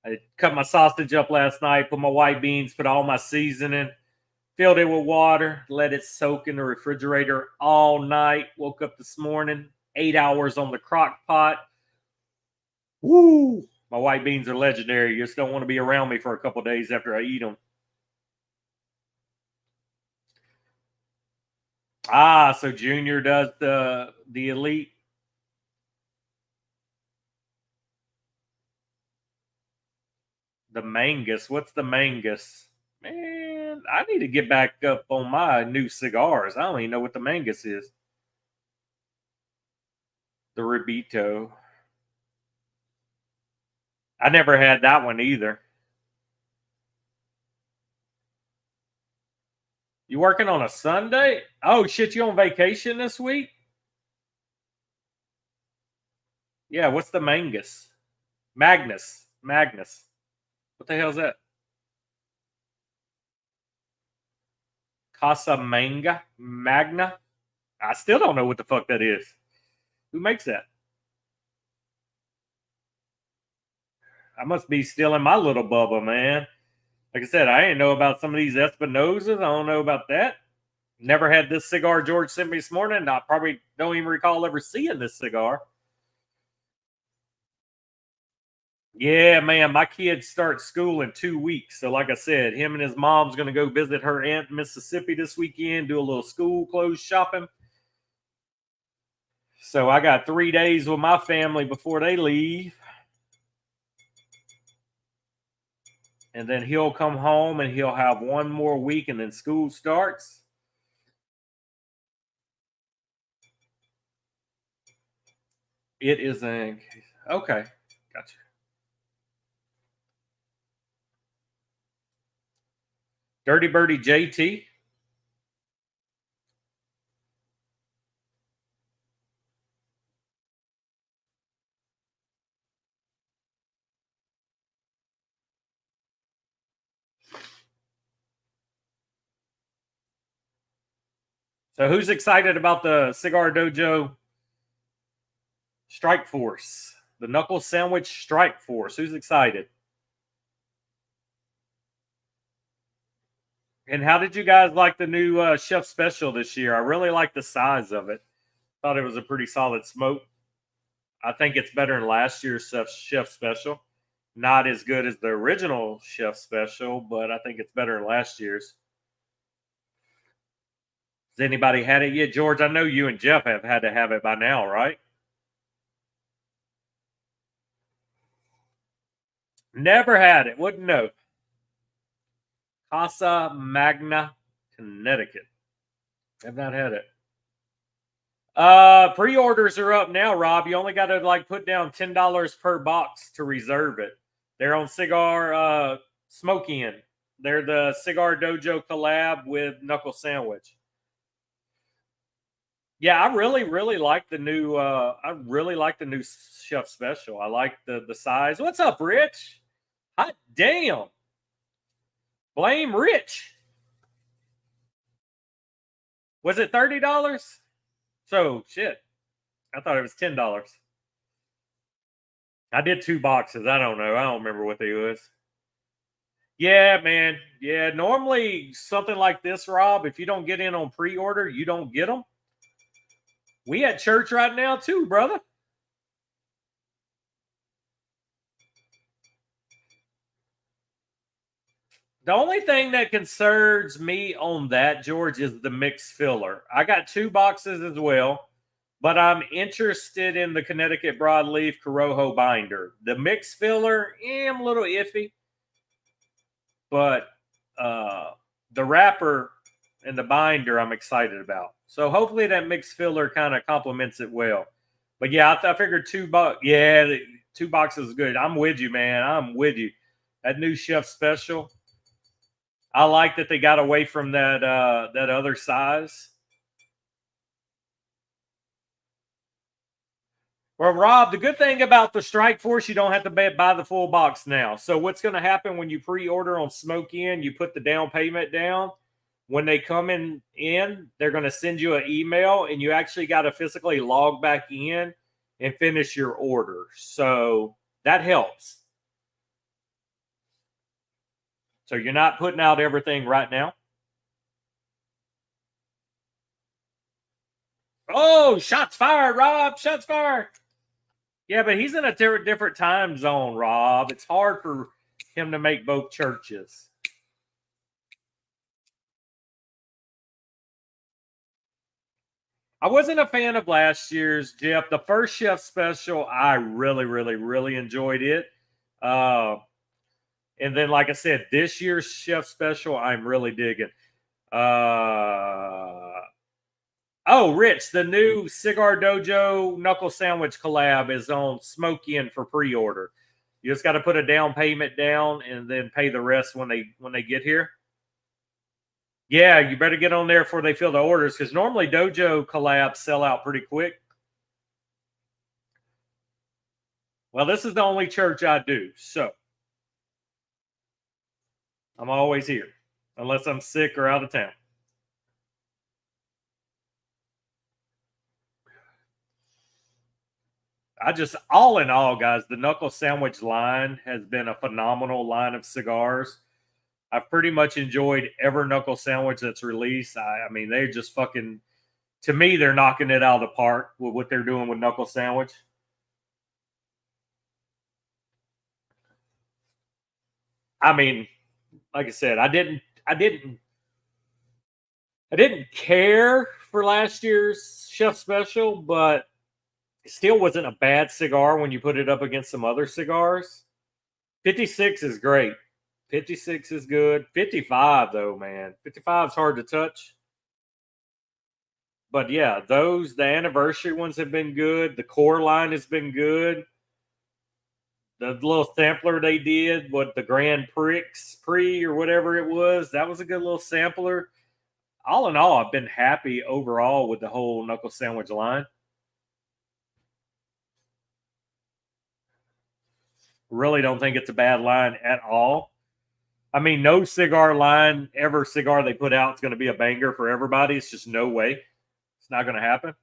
Speaker 1: I cut my sausage up last night, put my white beans, put all my seasoning, filled it with water, let it soak in the refrigerator all night. Woke up this morning, 8 hours on the crock pot. Woo! My white beans are legendary. You just don't want to be around me for a couple days after I eat them. Ah, so Junior does the elite. The Mangus. What's the Mangus? Man, I need to get back up on my new cigars. I don't even know what the Mangus is. The Ribito. I never had that one either. You working on a Sunday? Oh shit, you on vacation this week? Yeah, what's the Mangus? Magnus. What the hell's that? Casa Magna? I still don't know what the fuck that is. Who makes that? I must be still in my little bubble, man. Like I said, I didn't know about some of these Espinosas. I don't know about that. Never had this cigar George sent me this morning. I probably don't even recall ever seeing this cigar. Yeah, man, my kid starts school in 2 weeks. So, like I said, him and his mom's going to go visit her aunt in Mississippi this weekend, do a little school clothes shopping. So, I got 3 days with my family before they leave. And then he'll come home and he'll have 1 more week and then school starts. It is a okay. Gotcha. Dirty Birdie JT. So who's excited about the Cigar Dojo Strike Force? The Knuckle Sandwich Strike Force. Who's excited? And how did you guys like the new Chef Special this year? I really like the size of it. Thought it was a pretty solid smoke. I think it's better than last year's Chef Special. Not as good as the original Chef Special, but I think it's better than last year's. Has anybody had it yet, George? I know you and Jeff have had to have it by now, right? Never had it. Wouldn't know. Casa Magna, Connecticut. Have not had it. Pre-orders are up now, Rob. You only got to like put down $10 per box to reserve it. They're on Cigar Smoke In. They're the Cigar Dojo collab with Knuckle Sandwich. Yeah, I really like the new. I really like the new Chef Special. I like the size. What's up, Rich? Hot damn! Blame Rich. Was it $30? So shit. I thought it was $10. I did 2 boxes. I don't know. I don't remember what they was. Yeah, man. Yeah, normally something like this, Rob, if you don't get in on pre-order, you don't get them. We at church right now too, brother. The only thing that concerns me on that, George, is the mixed filler. I got 2 boxes as well, but I'm interested in the Connecticut Broadleaf Corojo binder. The mixed filler, I'm a little iffy, but the wrapper and the binder I'm excited about. So hopefully that mixed filler kind of complements it well. But yeah, I figured $2. Yeah, 2 boxes is good. I'm with you, man. I'm with you. That new Chef Special. I like that they got away from that that other size. Well, Rob, the good thing about the Strike Force, you don't have to buy the full box now. So what's going to happen when you pre-order on Smoke In, you put the down payment down. When they come in, they're going to send you an email, and you actually got to physically log back in and finish your order. So that helps. So you're not putting out everything right now. Oh, shots fired, Rob. Shots fired. Yeah, but he's in a different time zone, Rob. It's hard for him to make both churches. I wasn't a fan of last year's, Jeff. The first Chef Special, I really enjoyed it. And then, like I said, this year's Chef Special, I'm really digging. Oh, Rich, the new Cigar Dojo Knuckle Sandwich collab is on Smoke In for pre-order. You just got to put a down payment down and then pay the rest when they get here. Yeah, you better get on there before they fill the orders because normally dojo collabs sell out pretty quick. Well, this is the only church I do, so I'm always here unless I'm sick or out of town. I just, all in all, guys, the Knuckle Sandwich line has been a phenomenal line of cigars. I've pretty much enjoyed every Knuckle Sandwich that's released. I mean, they just fucking, to me, they're knocking it out of the park with what they're doing with Knuckle Sandwich. I mean, like I said, I didn't care for last year's Chef Special, but it still wasn't a bad cigar when you put it up against some other cigars. 56 is great. 56 is good. 55 though, man. 55 is hard to touch. But yeah, the anniversary ones have been good. The core line has been good. The little sampler they did, what the Grand Prix or whatever it was, that was a good little sampler. All in all, I've been happy overall with the whole Knuckle Sandwich line. Really don't think it's a bad line at all. I mean, no cigar line, ever cigar they put out is going to be a banger for everybody. It's just no way. It's not going to happen.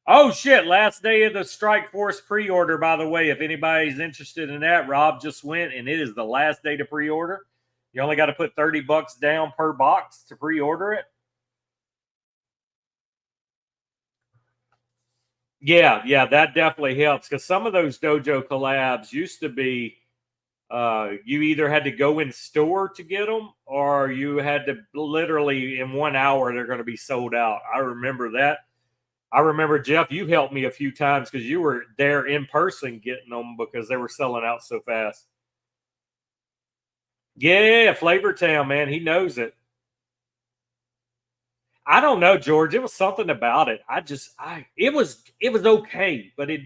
Speaker 1: Oh, shit. Last day of the Strike Force pre order, by the way. If anybody's interested in that, Rob just went, and it is the last day to pre order. You only got to put $30 down per box to pre order it. Yeah, that definitely helps because some of those dojo collabs used to be you either had to go in store to get them or you had to literally in 1 hour they're going to be sold out. I remember that. I remember, Jeff, you helped me a few times because you were there in person getting them because they were selling out so fast. Yeah, Flavor Town, man, he knows it. I don't know, George. It was something about it. It was okay, but it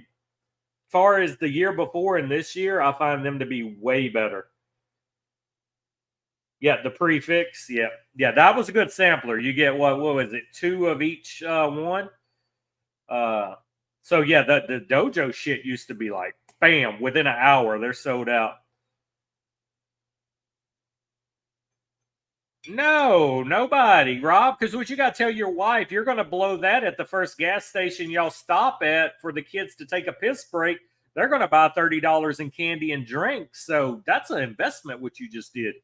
Speaker 1: far as the year before and this year, I find them to be way better. Yeah, the prefix. Yeah, that was a good sampler. You get what was it? Two of each one. Uh, so yeah, the dojo shit used to be like, bam, within an hour they're sold out. No, nobody, Rob. Because what you got to tell your wife, you're going to blow that at the first gas station y'all stop at for the kids to take a piss break. They're going to buy $30 in candy and drinks. So that's an investment, what you just did.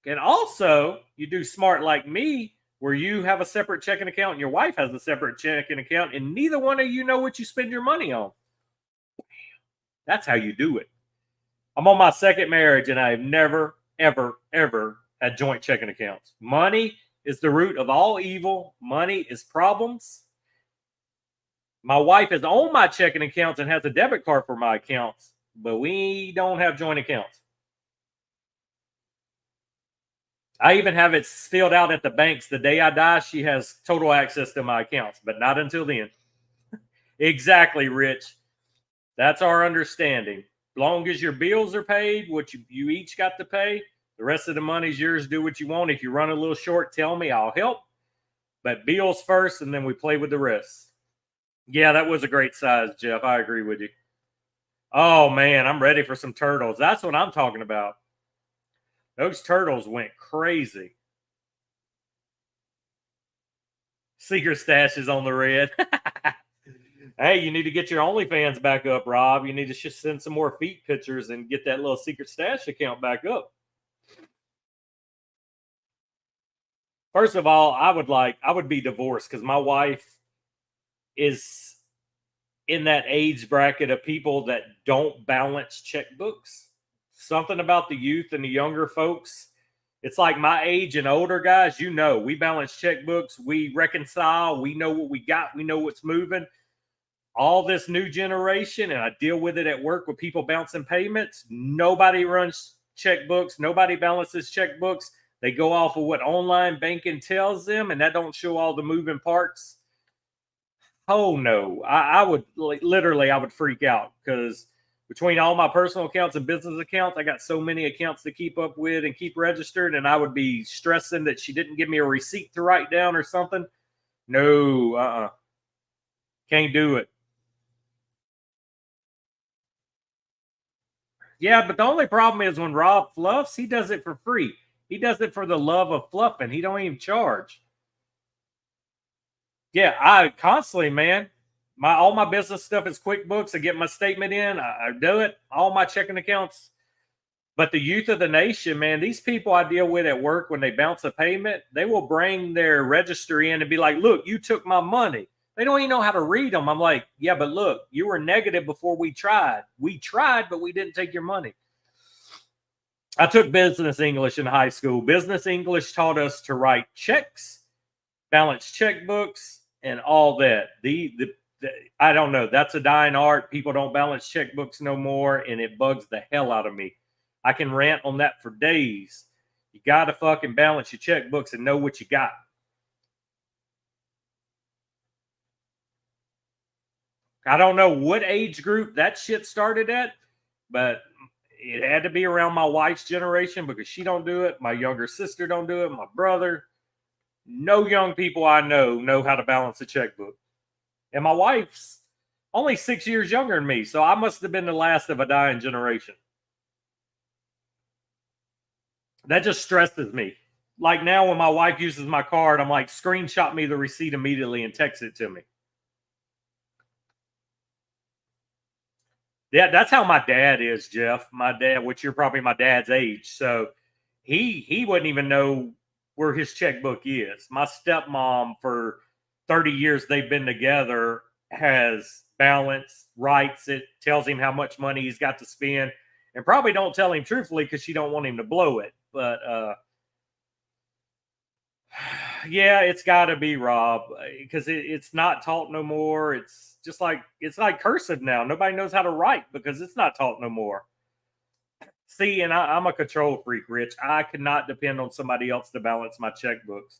Speaker 1: And also, you do smart like me, where you have a separate checking account and your wife has a separate checking account, and neither one of you know what you spend your money on. That's how you do it. I'm on my second marriage, and I've never, ever, ever had joint checking accounts. Money is the root of all evil. Money is problems. My wife has owned my checking accounts and has a debit card for my accounts, but we don't have joint accounts. I even have it filled out at the banks. The day I die, she has total access to my accounts, but not until then. Exactly, Rich. That's our understanding. Long as your bills are paid, what you each got to pay, the rest of the money's yours. Do what you want. If you run a little short, tell me. I'll help. But bills first, and then we play with the rest. Yeah, that was a great size, Jeff. I agree with you. Oh, man, I'm ready for some turtles. That's what I'm talking about. Those turtles went crazy. Secret stash is on the red. Hey, you need to get your OnlyFans back up, Rob. You need to just send some more feet pictures and get that little secret stash account back up. First of all, I would be divorced because my wife is in that age bracket of people that don't balance checkbooks. Something about the youth and the younger folks. It's like my age and older guys, we balance checkbooks, we reconcile, we know what we got, we know what's moving. All this new generation, and I deal with it at work with people bouncing payments. Nobody runs checkbooks. Nobody balances checkbooks. They go off of what online banking tells them, and that don't show all the moving parts. Oh no, I would literally, I would freak out because Between all my personal accounts and business accounts, I got so many accounts to keep up with and keep registered, and I would be stressing that she didn't give me a receipt to write down or something. No, can't do it. Yeah, but the only problem is when Rob fluffs, he does it for free. He does it for the love of fluffing. He don't even charge. Yeah, I constantly, man. All my business stuff is QuickBooks. I get my statement in. I do it. All my checking accounts. But the youth of the nation, man, these people I deal with at work, when they bounce a payment, they will bring their register in and be like, "Look, you took my money." They don't even know how to read them. I'm like, "Yeah, but look, you were negative before we tried. We tried, but we didn't take your money." I took business English in high school. Business English taught us to write checks, balance checkbooks, and all that. The I don't know. That's a dying art. People don't balance checkbooks no more, and it bugs the hell out of me. I can rant on that for days. You got to fucking balance your checkbooks and know what you got. I don't know what age group that shit started at, but it had to be around my wife's generation because she don't do it. My younger sister don't do it. My brother. No young people I know how to balance a checkbook. And my wife's only 6 years younger than me, so I must have been the last of a dying generation. That just stresses me. Like now when my wife uses my card, I'm like, screenshot me the receipt immediately and text it to me. Yeah, that's how my dad is, Jeff. My dad, which you're probably my dad's age. So he wouldn't even know where his checkbook is. My stepmom, for 30 years they've been together, has balance, writes it, tells him how much money he's got to spend, and probably don't tell him truthfully because she don't want him to blow it. But yeah, it's got to be Rob because it's not taught no more. It's like cursive now. Nobody knows how to write because it's not taught no more. See, and I'm a control freak, Rich. I cannot depend on somebody else to balance my checkbooks.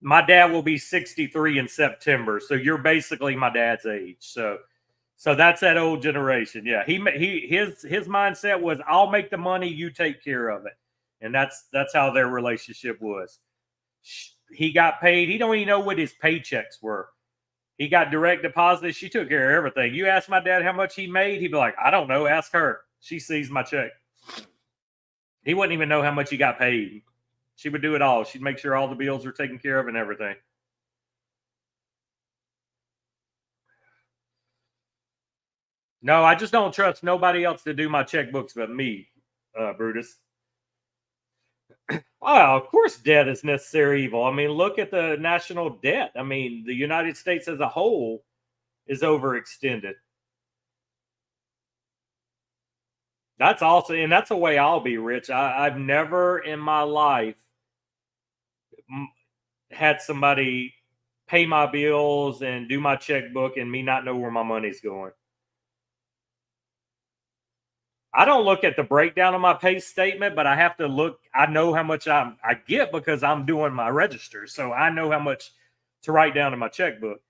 Speaker 1: My dad will be 63 in September, so you're basically my dad's age. So that's that old generation. Yeah, his mindset was, I'll make the money, you take care of it, and that's how their relationship was. He got paid. He don't even know what his paychecks were. He got direct deposited. She took care of everything. You ask my dad how much he made, he'd be like, I don't know. Ask her. She sees my check. He wouldn't even know how much he got paid. She would do it all. She'd make sure all the bills were taken care of and everything. No, I just don't trust nobody else to do my checkbooks but me, Brutus. Well, of course, debt is necessary evil. I mean, look at the national debt. I mean, the United States as a whole is overextended. That's also, and that's the way I'll be rich. I've never in my life had somebody pay my bills and do my checkbook and me not know where my money's going. I don't look at the breakdown of my pay statement, but I have to look. I know how much I get because I'm doing my register, so I know how much to write down in my checkbook.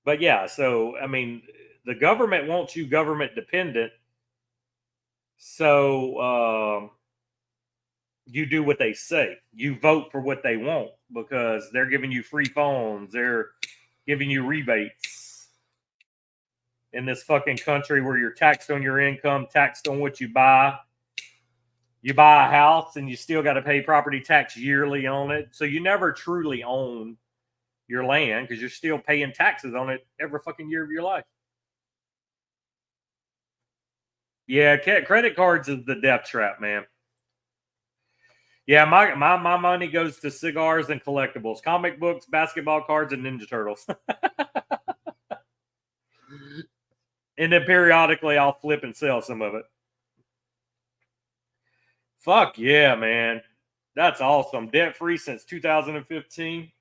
Speaker 1: But yeah, so I mean, the government wants you government dependent, so you do what they say. You vote for what they want because they're giving you free phones, they're giving you rebates in this fucking country where you're taxed on your income, taxed on what you buy. You buy a house and you still got to pay property tax yearly on it. So you never truly own your land because you're still paying taxes on it every fucking year of your life. Yeah, credit cards is the death trap, man. Yeah, my money goes to cigars and collectibles, comic books, basketball cards, and Ninja Turtles. And then periodically I'll flip and sell some of it. Fuck yeah, man. That's awesome. Debt free since 2015.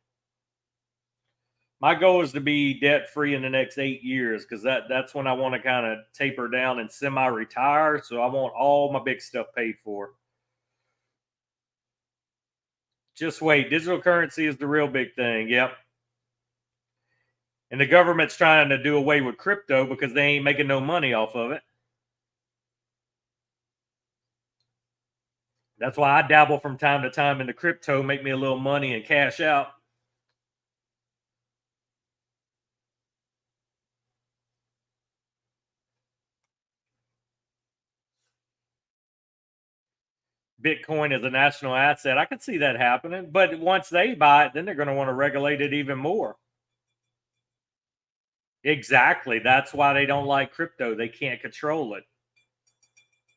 Speaker 1: My goal is to be debt free in the next 8 years because that's when I want to kind of taper down and semi retire. So I want all my big stuff paid for. Just wait. Digital currency is the real big thing. Yep. And the government's trying to do away with crypto because they ain't making no money off of it. That's why I dabble from time to time into crypto, make me a little money and cash out. Bitcoin is a national asset. I could see that happening. But once they buy it, then they're going to want to regulate it even more. Exactly. That's why they don't like crypto. They can't control it.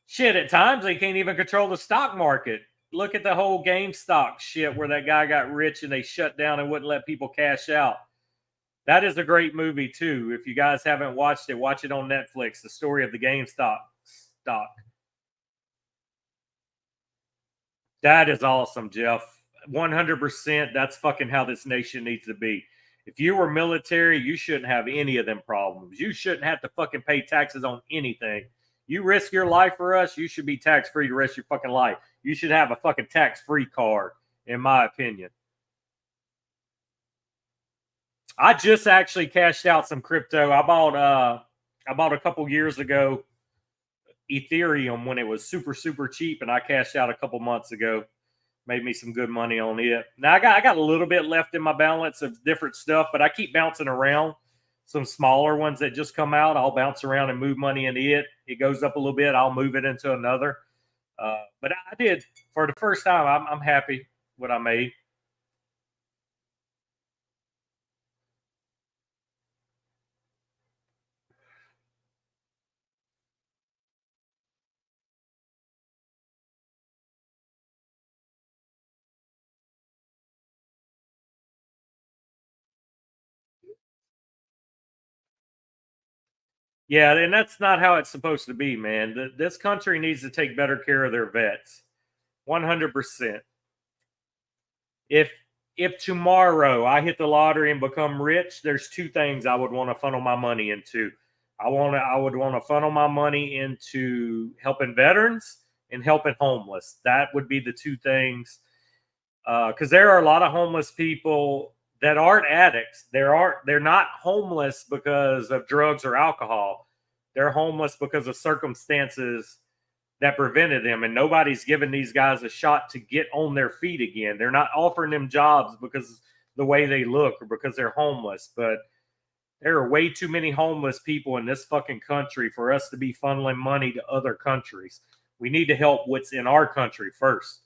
Speaker 1: Shit, at times they can't even control the stock market. Look at the whole GameStop shit where that guy got rich and they shut down and wouldn't let people cash out. That is a great movie too. If you guys haven't watched it, watch it on Netflix. The story of the GameStop stock. That is awesome, Jeff. 100%. That's fucking how this nation needs to be. If you were military, you shouldn't have any of them problems. You shouldn't have to fucking pay taxes on anything. You risk your life for us, you should be tax free the rest of your fucking life. You should have a fucking tax free card, in my opinion. I just actually cashed out some crypto. I bought a couple years ago Ethereum when it was super cheap, and I cashed out a couple months ago. Made me some good money on it. Now I got a little bit left in my balance of different stuff, but I keep bouncing around. Some smaller ones that just come out, I'll bounce around and move money into it. It goes up a little bit, I'll move it into another. But I did for the first time. I'm happy what I made. Yeah, and that's not how it's supposed to be, man. This country needs to take better care of their vets. 100%. If if tomorrow I hit the lottery and become rich, there's two things I would want to funnel my money into. I would want to funnel my money into helping veterans and helping homeless. That would be the two things. Because there are a lot of homeless people that aren't addicts. They're not homeless because of drugs or alcohol. They're homeless because of circumstances that prevented them, and nobody's giving these guys a shot to get on their feet again. They're not offering them jobs because the way they look or because they're homeless. But there are way too many homeless people in this fucking country for us to be funneling money to other countries. We need to help what's in our country first.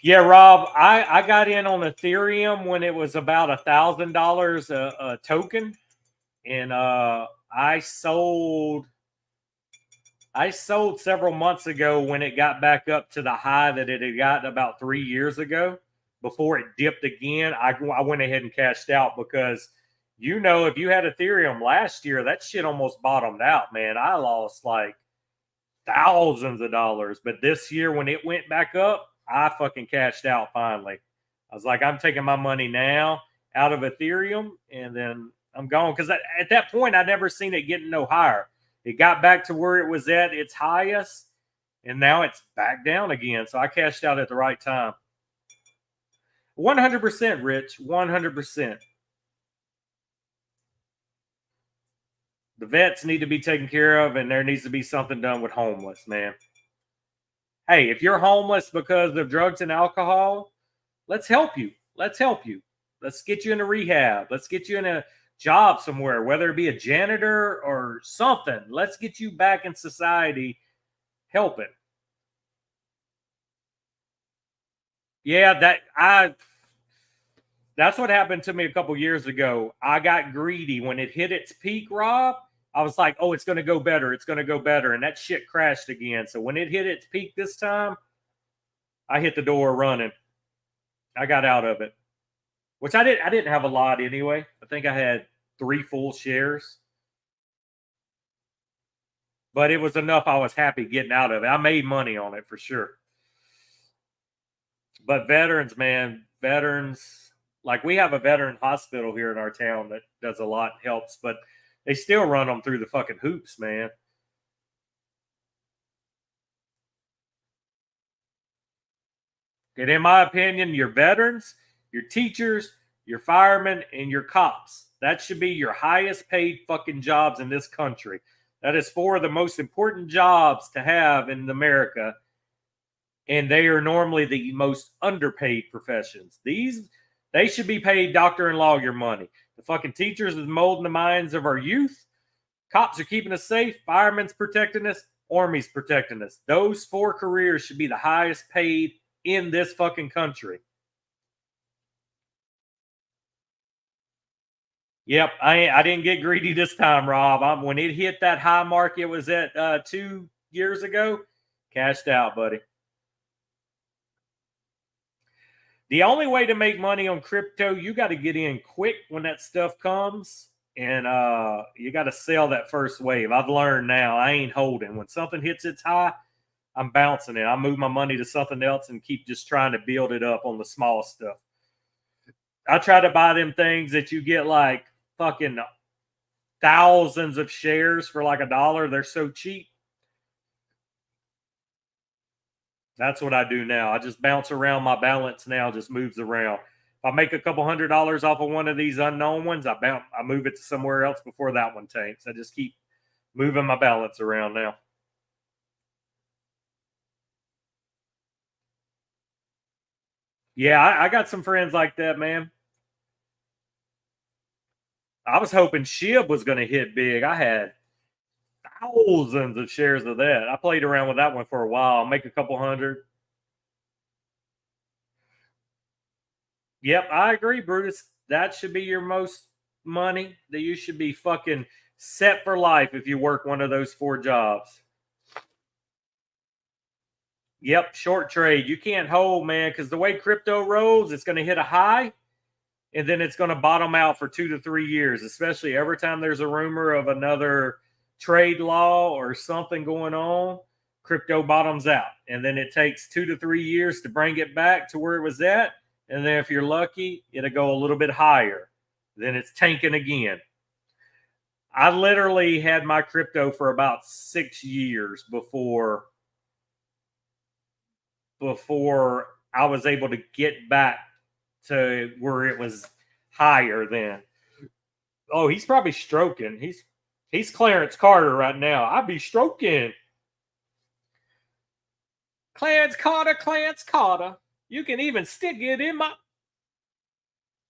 Speaker 1: Yeah, Rob, I got in on Ethereum when it was about $1,000 a token, and I sold several months ago when it got back up to the high that it had gotten about 3 years ago. Before it dipped again, I went ahead and cashed out because, if you had Ethereum last year, that shit almost bottomed out, man. I lost like thousands of dollars. But this year, when it went back up, I fucking cashed out finally. I was like, I'm taking my money now out of Ethereum, and then I'm gone. Because at that point, I never seen it getting no higher. It got back to where it was at its highest, and now it's back down again. So I cashed out at the right time. 100%, Rich. 100%. The vets need to be taken care of, and there needs to be something done with homeless, man. Hey, if you're homeless because of drugs and alcohol, let's help you. Let's help you. Let's get you into rehab. Let's get you in a job somewhere, whether it be a janitor or something. Let's get you back in society helping. Yeah, that's what happened to me a couple years ago. I got greedy when it hit its peak, Rob. I was like, oh, it's going to go better. It's going to go better. And that shit crashed again. So when it hit its peak this time, I hit the door running. I got out of it, which I didn't have a lot anyway. I think I had 3 full shares, but it was enough. I was happy getting out of it. I made money on it for sure. But veterans, man, veterans, like we have a veteran hospital here in our town that does a lot, helps, but they still run them through the fucking hoops, man. And in my opinion, your veterans, your teachers, your firemen, and your cops. That should be your highest paid fucking jobs in this country. That is four of the most important jobs to have in America. And they are normally the most underpaid professions. They should be paid doctor and lawyer money. The fucking teachers is molding the minds of our youth. Cops are keeping us safe. Firemen's protecting us. Army's protecting us. Those four careers should be the highest paid in this fucking country. Yep, I didn't get greedy this time, Rob. When it hit that high mark, it was at 2 years ago. Cashed out, buddy. The only way to make money on crypto, you got to get in quick when that stuff comes, and you got to sell that first wave. I've learned now I ain't holding. When something hits its high, I'm bouncing it. I move my money to something else and keep just trying to build it up on the small stuff. I try to buy them things that you get like fucking thousands of shares for like $1. They're so cheap. That's what I do now. I just bounce around. My balance now just moves around. If I make a couple $100 off of one of these unknown ones, I move it to somewhere else before that one tanks. I just keep moving my balance around now. Yeah, I got some friends like that, man. I was hoping SHIB was going to hit big. I had thousands of shares of that. I played around with that one for a while. I'll make a couple hundred. Yep, I agree, Brutus. That should be your most money. That you should be fucking set for life if you work one of those four jobs. Yep, short trade. You can't hold, man, because the way crypto rolls, it's going to hit a high and then it's going to bottom out for 2 to 3 years, especially every time there's a rumor of another trade law or something going on. Crypto bottoms out, and then it takes 2 to 3 years to bring it back to where it was at. And then if you're lucky, it'll go a little bit higher. Then it's tanking again. I literally had my crypto for about 6 years before I was able to get back to where it was higher then. Oh, he's probably stroking. He's Clarence Carter right now. I'd be stroking. Clarence Carter, Clarence Carter. You can even stick it in my.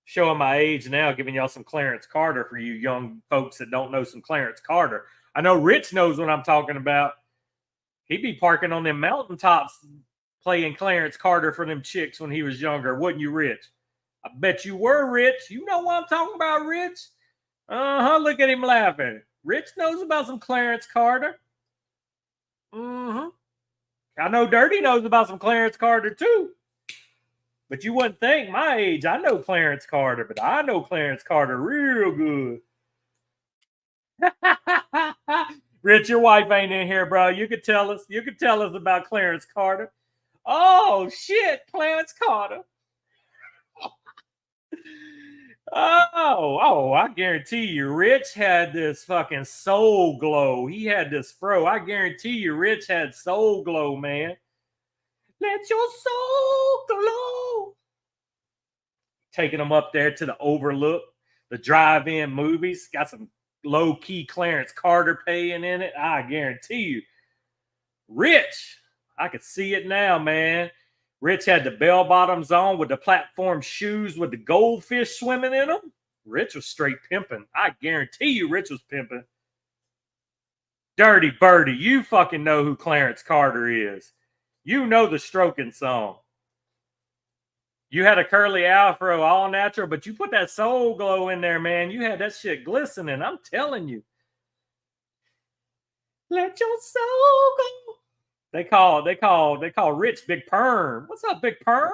Speaker 1: Showing my age now, giving y'all some Clarence Carter for you young folks that don't know some Clarence Carter. I know Rich knows what I'm talking about. He'd be parking on them mountaintops playing Clarence Carter for them chicks when he was younger, wouldn't you, Rich? I bet you were, Rich. You know what I'm talking about, Rich? Uh-huh, look at him laughing. Rich knows about some Clarence Carter. Mm-hmm. I know Dirty knows about some Clarence Carter, too. But you wouldn't think my age. I know Clarence Carter, but I know Clarence Carter real good. Rich, your wife ain't in here, bro. You could tell us. You could tell us about Clarence Carter. Oh shit, Clarence Carter. I guarantee you, Rich had this fucking soul glow. He had this fro. I guarantee you, Rich had soul glow, man. Let your soul glow. Taking them up there to the Overlook, the drive-in movies. Got some low-key Clarence Carter paying in it. I guarantee you. Rich, I could see it now, man. Rich had the bell bottoms on with the platform shoes with the goldfish swimming in them. Rich was straight pimping. I guarantee you Rich was pimping. Dirty Birdie, you fucking know who Clarence Carter is. You know the stroking song. You had a curly afro, all natural, but you put that soul glow in there, man. You had that shit glistening. I'm telling you. Let your soul go. They call Rich Big Perm. What's up, Big Perm?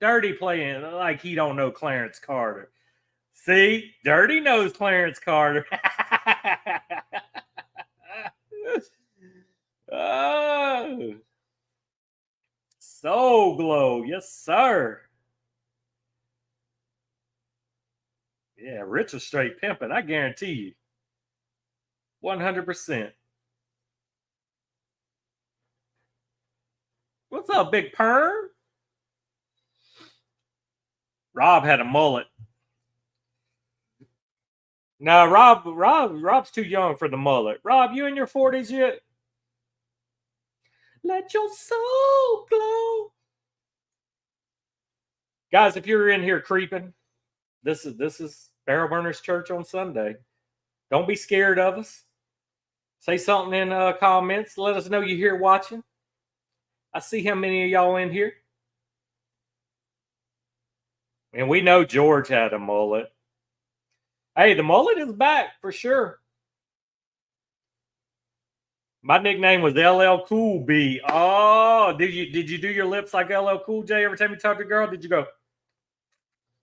Speaker 1: Dirty playing like he don't know Clarence Carter. See, Dirty knows Clarence Carter. Oh, Soul Glow, yes, sir. Yeah, Rich is straight pimping. I guarantee you, 100%. What's up, Big Perm? Rob had a mullet. No, Rob's too young for the mullet. Rob, you in your 40s yet? Let your soul glow. Guys, if you're in here creeping, this is Barrel Burners Church on Sunday. Don't be scared of us. Say something in comments. Let us know you're here watching. I see how many of y'all in here. And we know George had a mullet. Hey, the mullet is back for sure. My nickname was LL Cool B. Oh, did you do your lips like LL Cool J every time you talk to a girl? Did you go?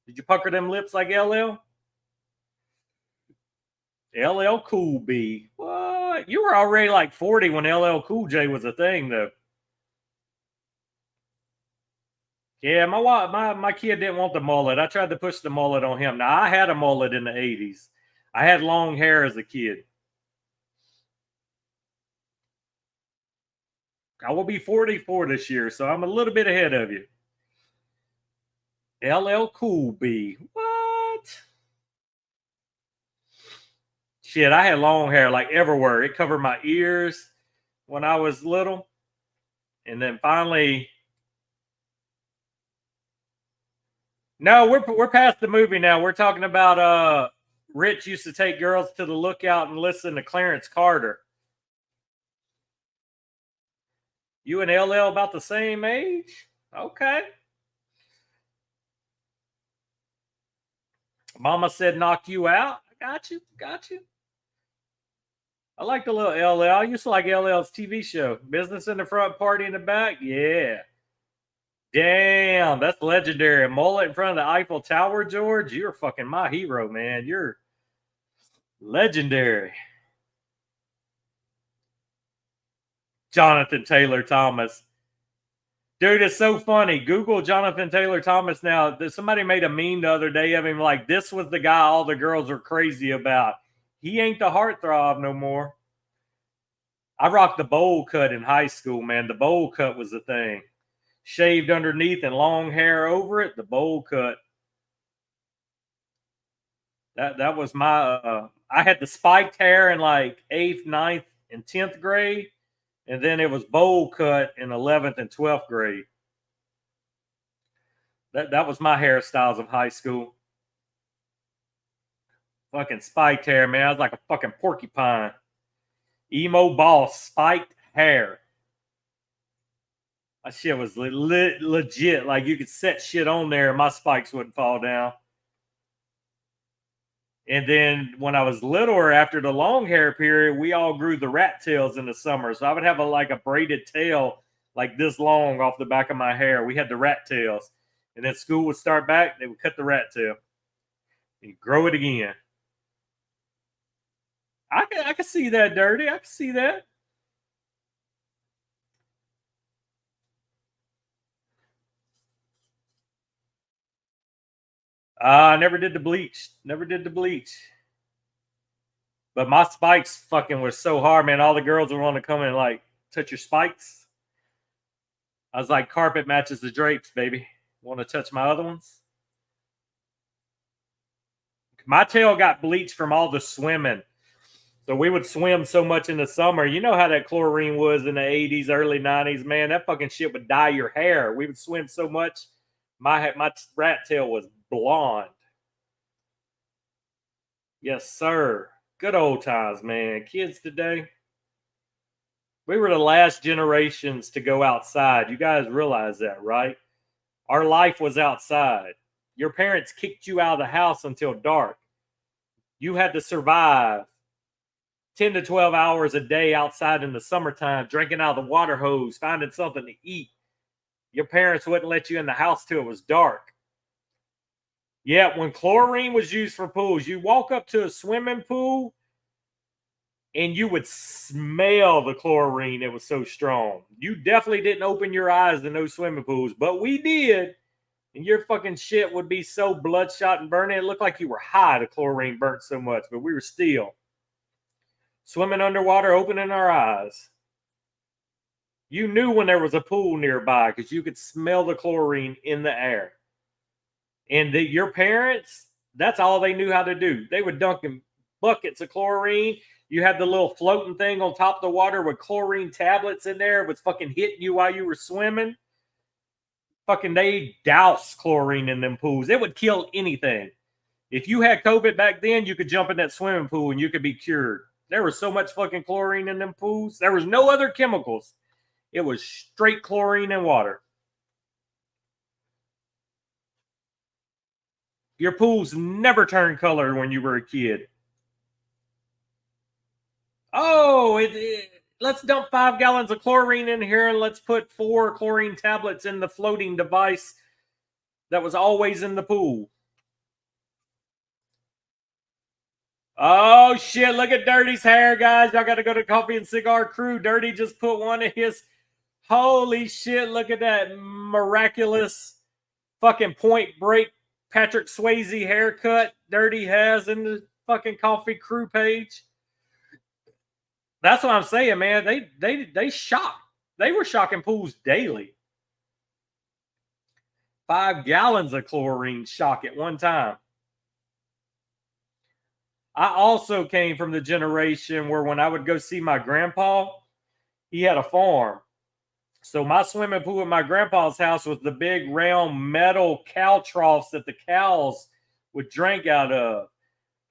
Speaker 1: Did you pucker them lips like LL? LL Cool B. What? You were already like 40 when LL Cool J was a thing, though. Yeah, my kid didn't want the mullet. I tried to push the mullet on him. Now, I had a mullet in the 80s. I had long hair as a kid. I will be 44 this year, so I'm a little bit ahead of you. LL Cool B. What? Shit, I had long hair like everywhere. It covered my ears when I was little. And then finally... No, we're past the movie now. We're talking about Rich used to take girls to the lookout and listen to Clarence Carter. You and LL about the same age? Okay. Mama said knock you out. I got you. I like the little LL. I used to like LL's TV show. Business in the front, party in the back. Yeah. Damn, that's legendary. Mullet in front of the Eiffel Tower, George. You're fucking my hero, man. You're legendary. Jonathan Taylor Thomas. Dude, it's so funny. Google Jonathan Taylor Thomas now. Somebody made a meme the other day of him like, this was the guy all the girls are crazy about. He ain't the heartthrob no more. I rocked the bowl cut in high school, man. The bowl cut was the thing. Shaved underneath and long hair over it, the bowl cut. That was my I had the spiked hair in like 8th, 9th, and 10th grade. And then it was bowl cut in 11th and 12th grade. That was my hairstyles of high school. Fucking spiked hair, man. I was like a fucking porcupine. Emo boss, spiked hair. That shit was legit. Like you could set shit on there and my spikes wouldn't fall down. And then when I was littler, after the long hair period, we all grew the rat tails in the summer. So I would have a braided tail like this long off the back of my hair. We had the rat tails. And then school would start back, they would cut the rat tail and grow it again. I can see that, Dirty. I can see that. I never did the bleach. Never did the bleach. But my spikes fucking were so hard, man. All the girls would want to come and like touch your spikes. I was like, carpet matches the drapes, baby. Want to touch my other ones? My tail got bleached from all the swimming. So we would swim so much in the summer. You know how that chlorine was in the 80s, early 90s, man. That fucking shit would dye your hair. We would swim so much. My rat tail was blonde. Yes, sir. Good old times, man. Kids today. We were the last generations to go outside. You guys realize that, right? Our life was outside. Your parents kicked you out of the house until dark. You had to survive 10 to 12 hours a day outside in the summertime, drinking out of the water hose, finding something to eat. Your parents wouldn't let you in the house till it was dark. Yeah, when chlorine was used for pools, you walk up to a swimming pool and you would smell the chlorine. It was so strong. You definitely didn't open your eyes to no swimming pools, but we did. And your fucking shit would be so bloodshot and burning. It looked like you were high. The chlorine burnt so much, but we were still swimming underwater, opening our eyes. You knew when there was a pool nearby because you could smell the chlorine in the air. And your parents, that's all they knew how to do. They would dunk in buckets of chlorine. You had the little floating thing on top of the water with chlorine tablets in there. It was fucking hitting you while you were swimming. Fucking they douse chlorine in them pools. It would kill anything. If you had COVID back then, you could jump in that swimming pool and you could be cured. There was so much fucking chlorine in them pools. There was no other chemicals. It was straight chlorine and water. Your pools never turned color when you were a kid. Oh, let's dump 5 gallons of chlorine in here and let's put 4 chlorine tablets in the floating device that was always in the pool. Oh, shit. Look at Dirty's hair, guys. Y'all got to go to Coffee and Cigar Crew. Dirty just put one of his. Holy shit. Look at that miraculous fucking Point Break Patrick Swayze haircut Dirty has in the fucking Coffee Crew page. That's what I'm saying, man. They shocked. They were shocking pools daily. 5 gallons of chlorine shock at one time. I also came from the generation where when I would go see my grandpa, he had a farm. So my swimming pool at my grandpa's house was the big round metal cow troughs that the cows would drink out of.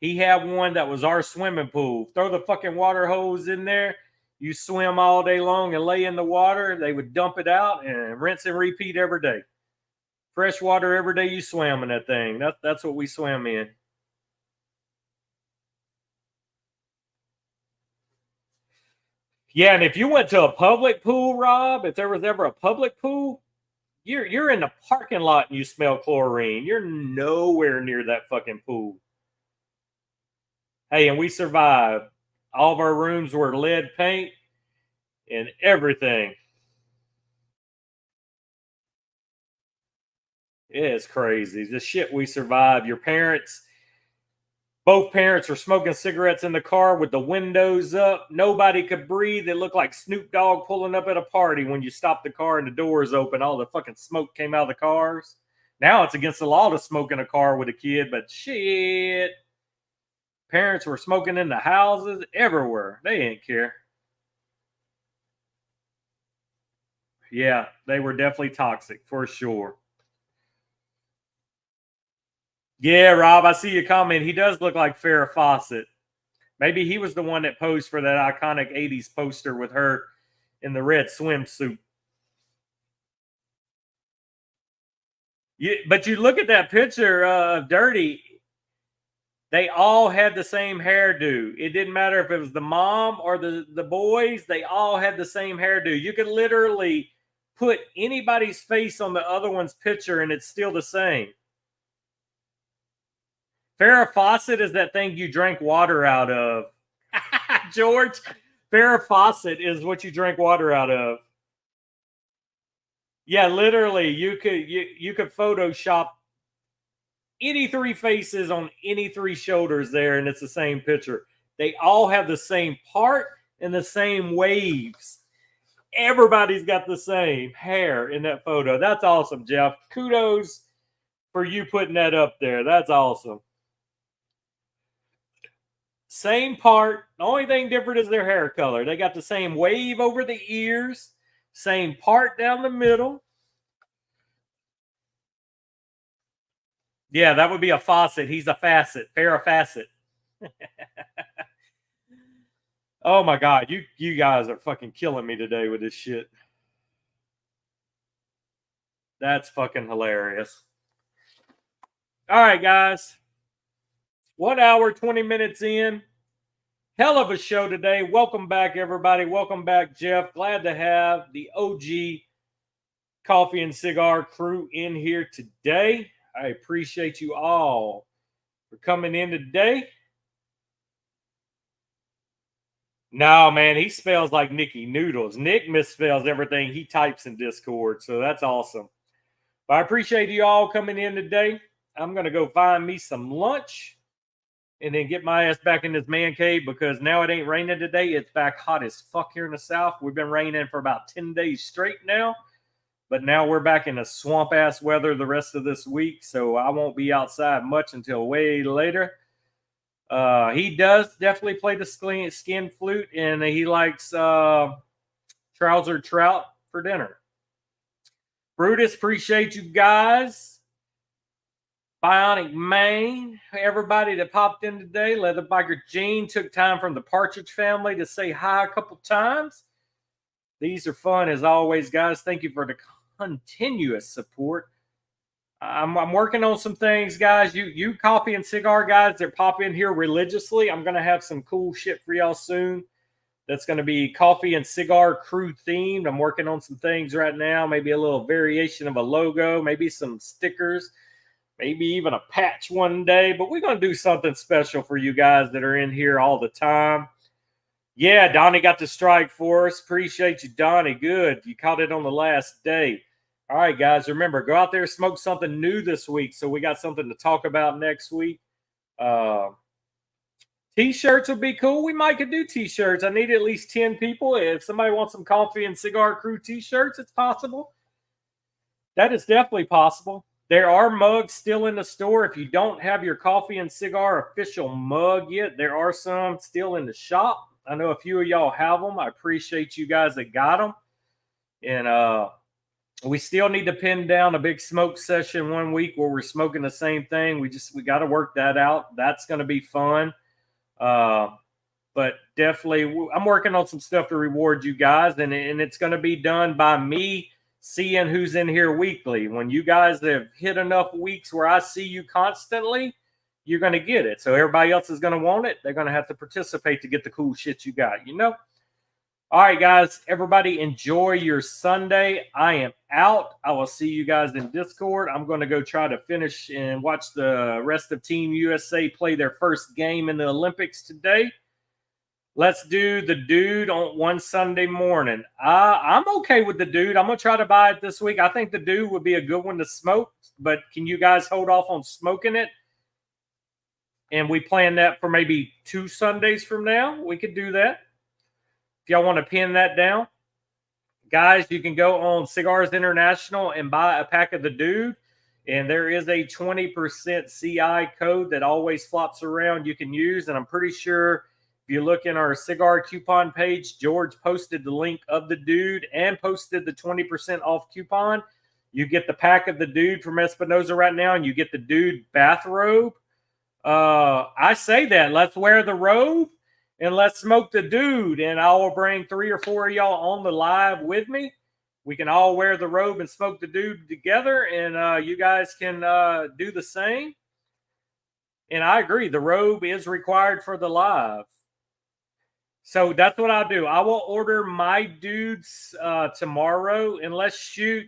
Speaker 1: He had one that was our swimming pool. Throw the fucking water hose in there. You swim all day long and lay in the water. They would dump it out and rinse and repeat every day. Fresh water every day you swam in that thing. That's what we swam in. Yeah, and if you went to a public pool, Rob, if there was ever a public pool, you're in the parking lot and you smell chlorine. You're nowhere near that fucking pool. Hey, and we survived. All of our rooms were lead paint and everything. It's crazy. The shit we survived. Your parents, both parents were smoking cigarettes in the car with the windows up. Nobody could breathe. It looked like Snoop Dogg pulling up at a party when you stopped the car and the doors open. All the fucking smoke came out of the cars. Now it's against the law to smoke in a car with a kid, but shit. Parents were smoking in the houses everywhere. They didn't care. Yeah, they were definitely toxic for sure. Yeah, Rob, I see your comment. He does look like Farrah Fawcett. Maybe he was the one that posed for that iconic 80s poster with her in the red swimsuit. But you look at that picture of Dirty, they all had the same hairdo. It didn't matter if it was the mom or the boys. They all had the same hairdo. You could literally put anybody's face on the other one's picture and it's still the same. Farrah Fawcett is that thing you drink water out of. George, Farrah Fawcett is what you drink water out of. Yeah, literally, you could Photoshop any 3 faces on any 3 shoulders there, and it's the same picture. They all have the same part and the same waves. Everybody's got the same hair in that photo. That's awesome, Jeff. Kudos for you putting that up there. That's awesome. Same part. The only thing different is their hair color. They got the same wave over the ears, same part down the middle. Yeah, that would be a faucet. He's a facet. Farrah Fawcett. Oh my God, you guys are fucking killing me today with this shit. That's fucking hilarious. All right, guys. 1 hour, 20 minutes in. Hell of a show today. Welcome back, everybody. Welcome back, Jeff. Glad to have the OG Coffee and Cigar Crew in here today. I appreciate you all for coming in today. No, man, he spells like Nicky Noodles. Nick misspells everything he types in Discord, so that's awesome. But I appreciate you all coming in today. I'm going to go find me some lunch. and then get my ass back in this man cave because now it ain't raining today. It's back hot as fuck here in the South. We've been raining for about 10 days straight now, but now we're back in a swamp ass weather the rest of this week, so I won't be outside much until way later. He does definitely play the skin flute, and he likes trouser trout for dinner. Brutus, appreciate you guys. Bionic Maine, everybody that popped in today. Leather Biker Gene took time from the Partridge family to say hi a couple times. These are fun as always, guys. Thank you for the continuous support. I'm working on some things, guys. You coffee and cigar guys that pop in here religiously, I'm going to have some cool shit for y'all soon. That's going to be coffee and cigar crew themed. I'm working on some things right now. Maybe a little variation of a logo, maybe some stickers, maybe even a patch one day. But we're going to do something special for you guys that are in here all the time. Yeah, Donnie got the strike for us. Appreciate you, Donnie. Good. You caught it on the last day. All right, guys, remember, go out there, smoke something new this week. So we got something to talk about next week. T-shirts would be cool. We might could do T-shirts. I need at least 10 people. If somebody wants some coffee and cigar crew T-shirts, it's possible. That is definitely possible. There are mugs still in the store. If you don't have your coffee and cigar official mug yet, there are some still in the shop. I know a few of y'all have them. I appreciate you guys that got them. And we still need to pin down a big smoke session one week where we're smoking the same thing. We got to work that out. That's going to be fun. But definitely, I'm working on some stuff to reward you guys, and it's going to be done by me seeing who's in here weekly. When you guys have hit enough weeks where I see you constantly, you're going to get it. So everybody else is going to want it. They're going to have to participate to get the cool shit you got, you know? All right, guys, everybody enjoy your Sunday. I am out. I will see you guys in Discord. I'm going to go try to finish and watch the rest of Team USA play their first game in the Olympics today. Let's do the dude on one Sunday morning. I'm okay with the dude. I'm going to try to buy it this week. I think the dude would be a good one to smoke, but can you guys hold off on smoking it? And we plan that for maybe 2 Sundays from now. We could do that. If y'all want to pin that down, guys, you can go on Cigars International and buy a pack of the dude. And there is a 20% CI code that always flops around you can use. And I'm pretty sure if you look in our cigar coupon page, George posted the link of the dude and posted the 20% off coupon. You get the pack of the dude from Espinosa right now, and you get the dude bathrobe. I say that. Let's wear the robe. And let's smoke the dude, and I will bring 3 or 4 of y'all on the live with me. We can all wear the robe and smoke the dude together, and you guys can do the same. And I agree, the robe is required for the live. So that's what I'll do. I will order my dudes tomorrow, and let's shoot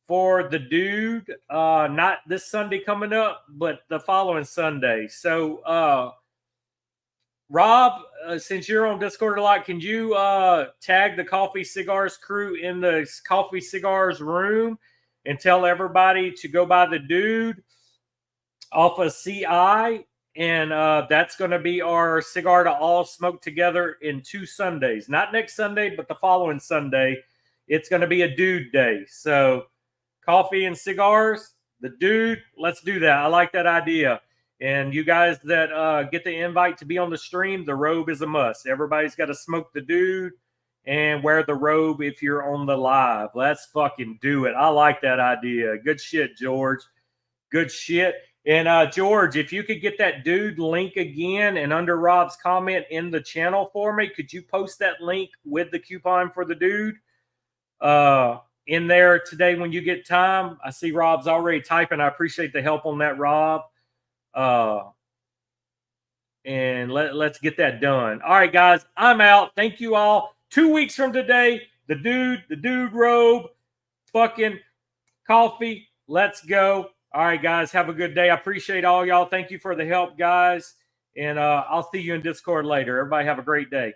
Speaker 1: for the dude, not this Sunday coming up, but the following Sunday. So, Rob, since you're on Discord a lot, can you tag the Coffee Cigars crew in the Coffee Cigars room and tell everybody to go buy the dude off of CI? And that's going to be our cigar to all smoke together in 2 Sundays. Not next Sunday, but the following Sunday. It's going to be a dude day. So coffee and cigars, the dude, let's do that. I like that idea. And you guys that get the invite to be on the stream, the robe is a must. Everybody's got to smoke the dude and wear the robe if you're on the live. Let's fucking do it. I like that idea. Good shit, George. Good shit. And George, if you could get that dude link again and under Rob's comment in the channel for me, could you post that link with the coupon for the dude in there today when you get time? I see Rob's already typing. I appreciate the help on that, Rob. And let's get that done. All right, guys, I'm out. Thank you all. 2 weeks from today, the dude robe, fucking coffee. Let's go. All right, guys, have a good day. I appreciate all y'all. Thank you for the help, guys. And I'll see you in Discord later. Everybody have a great day.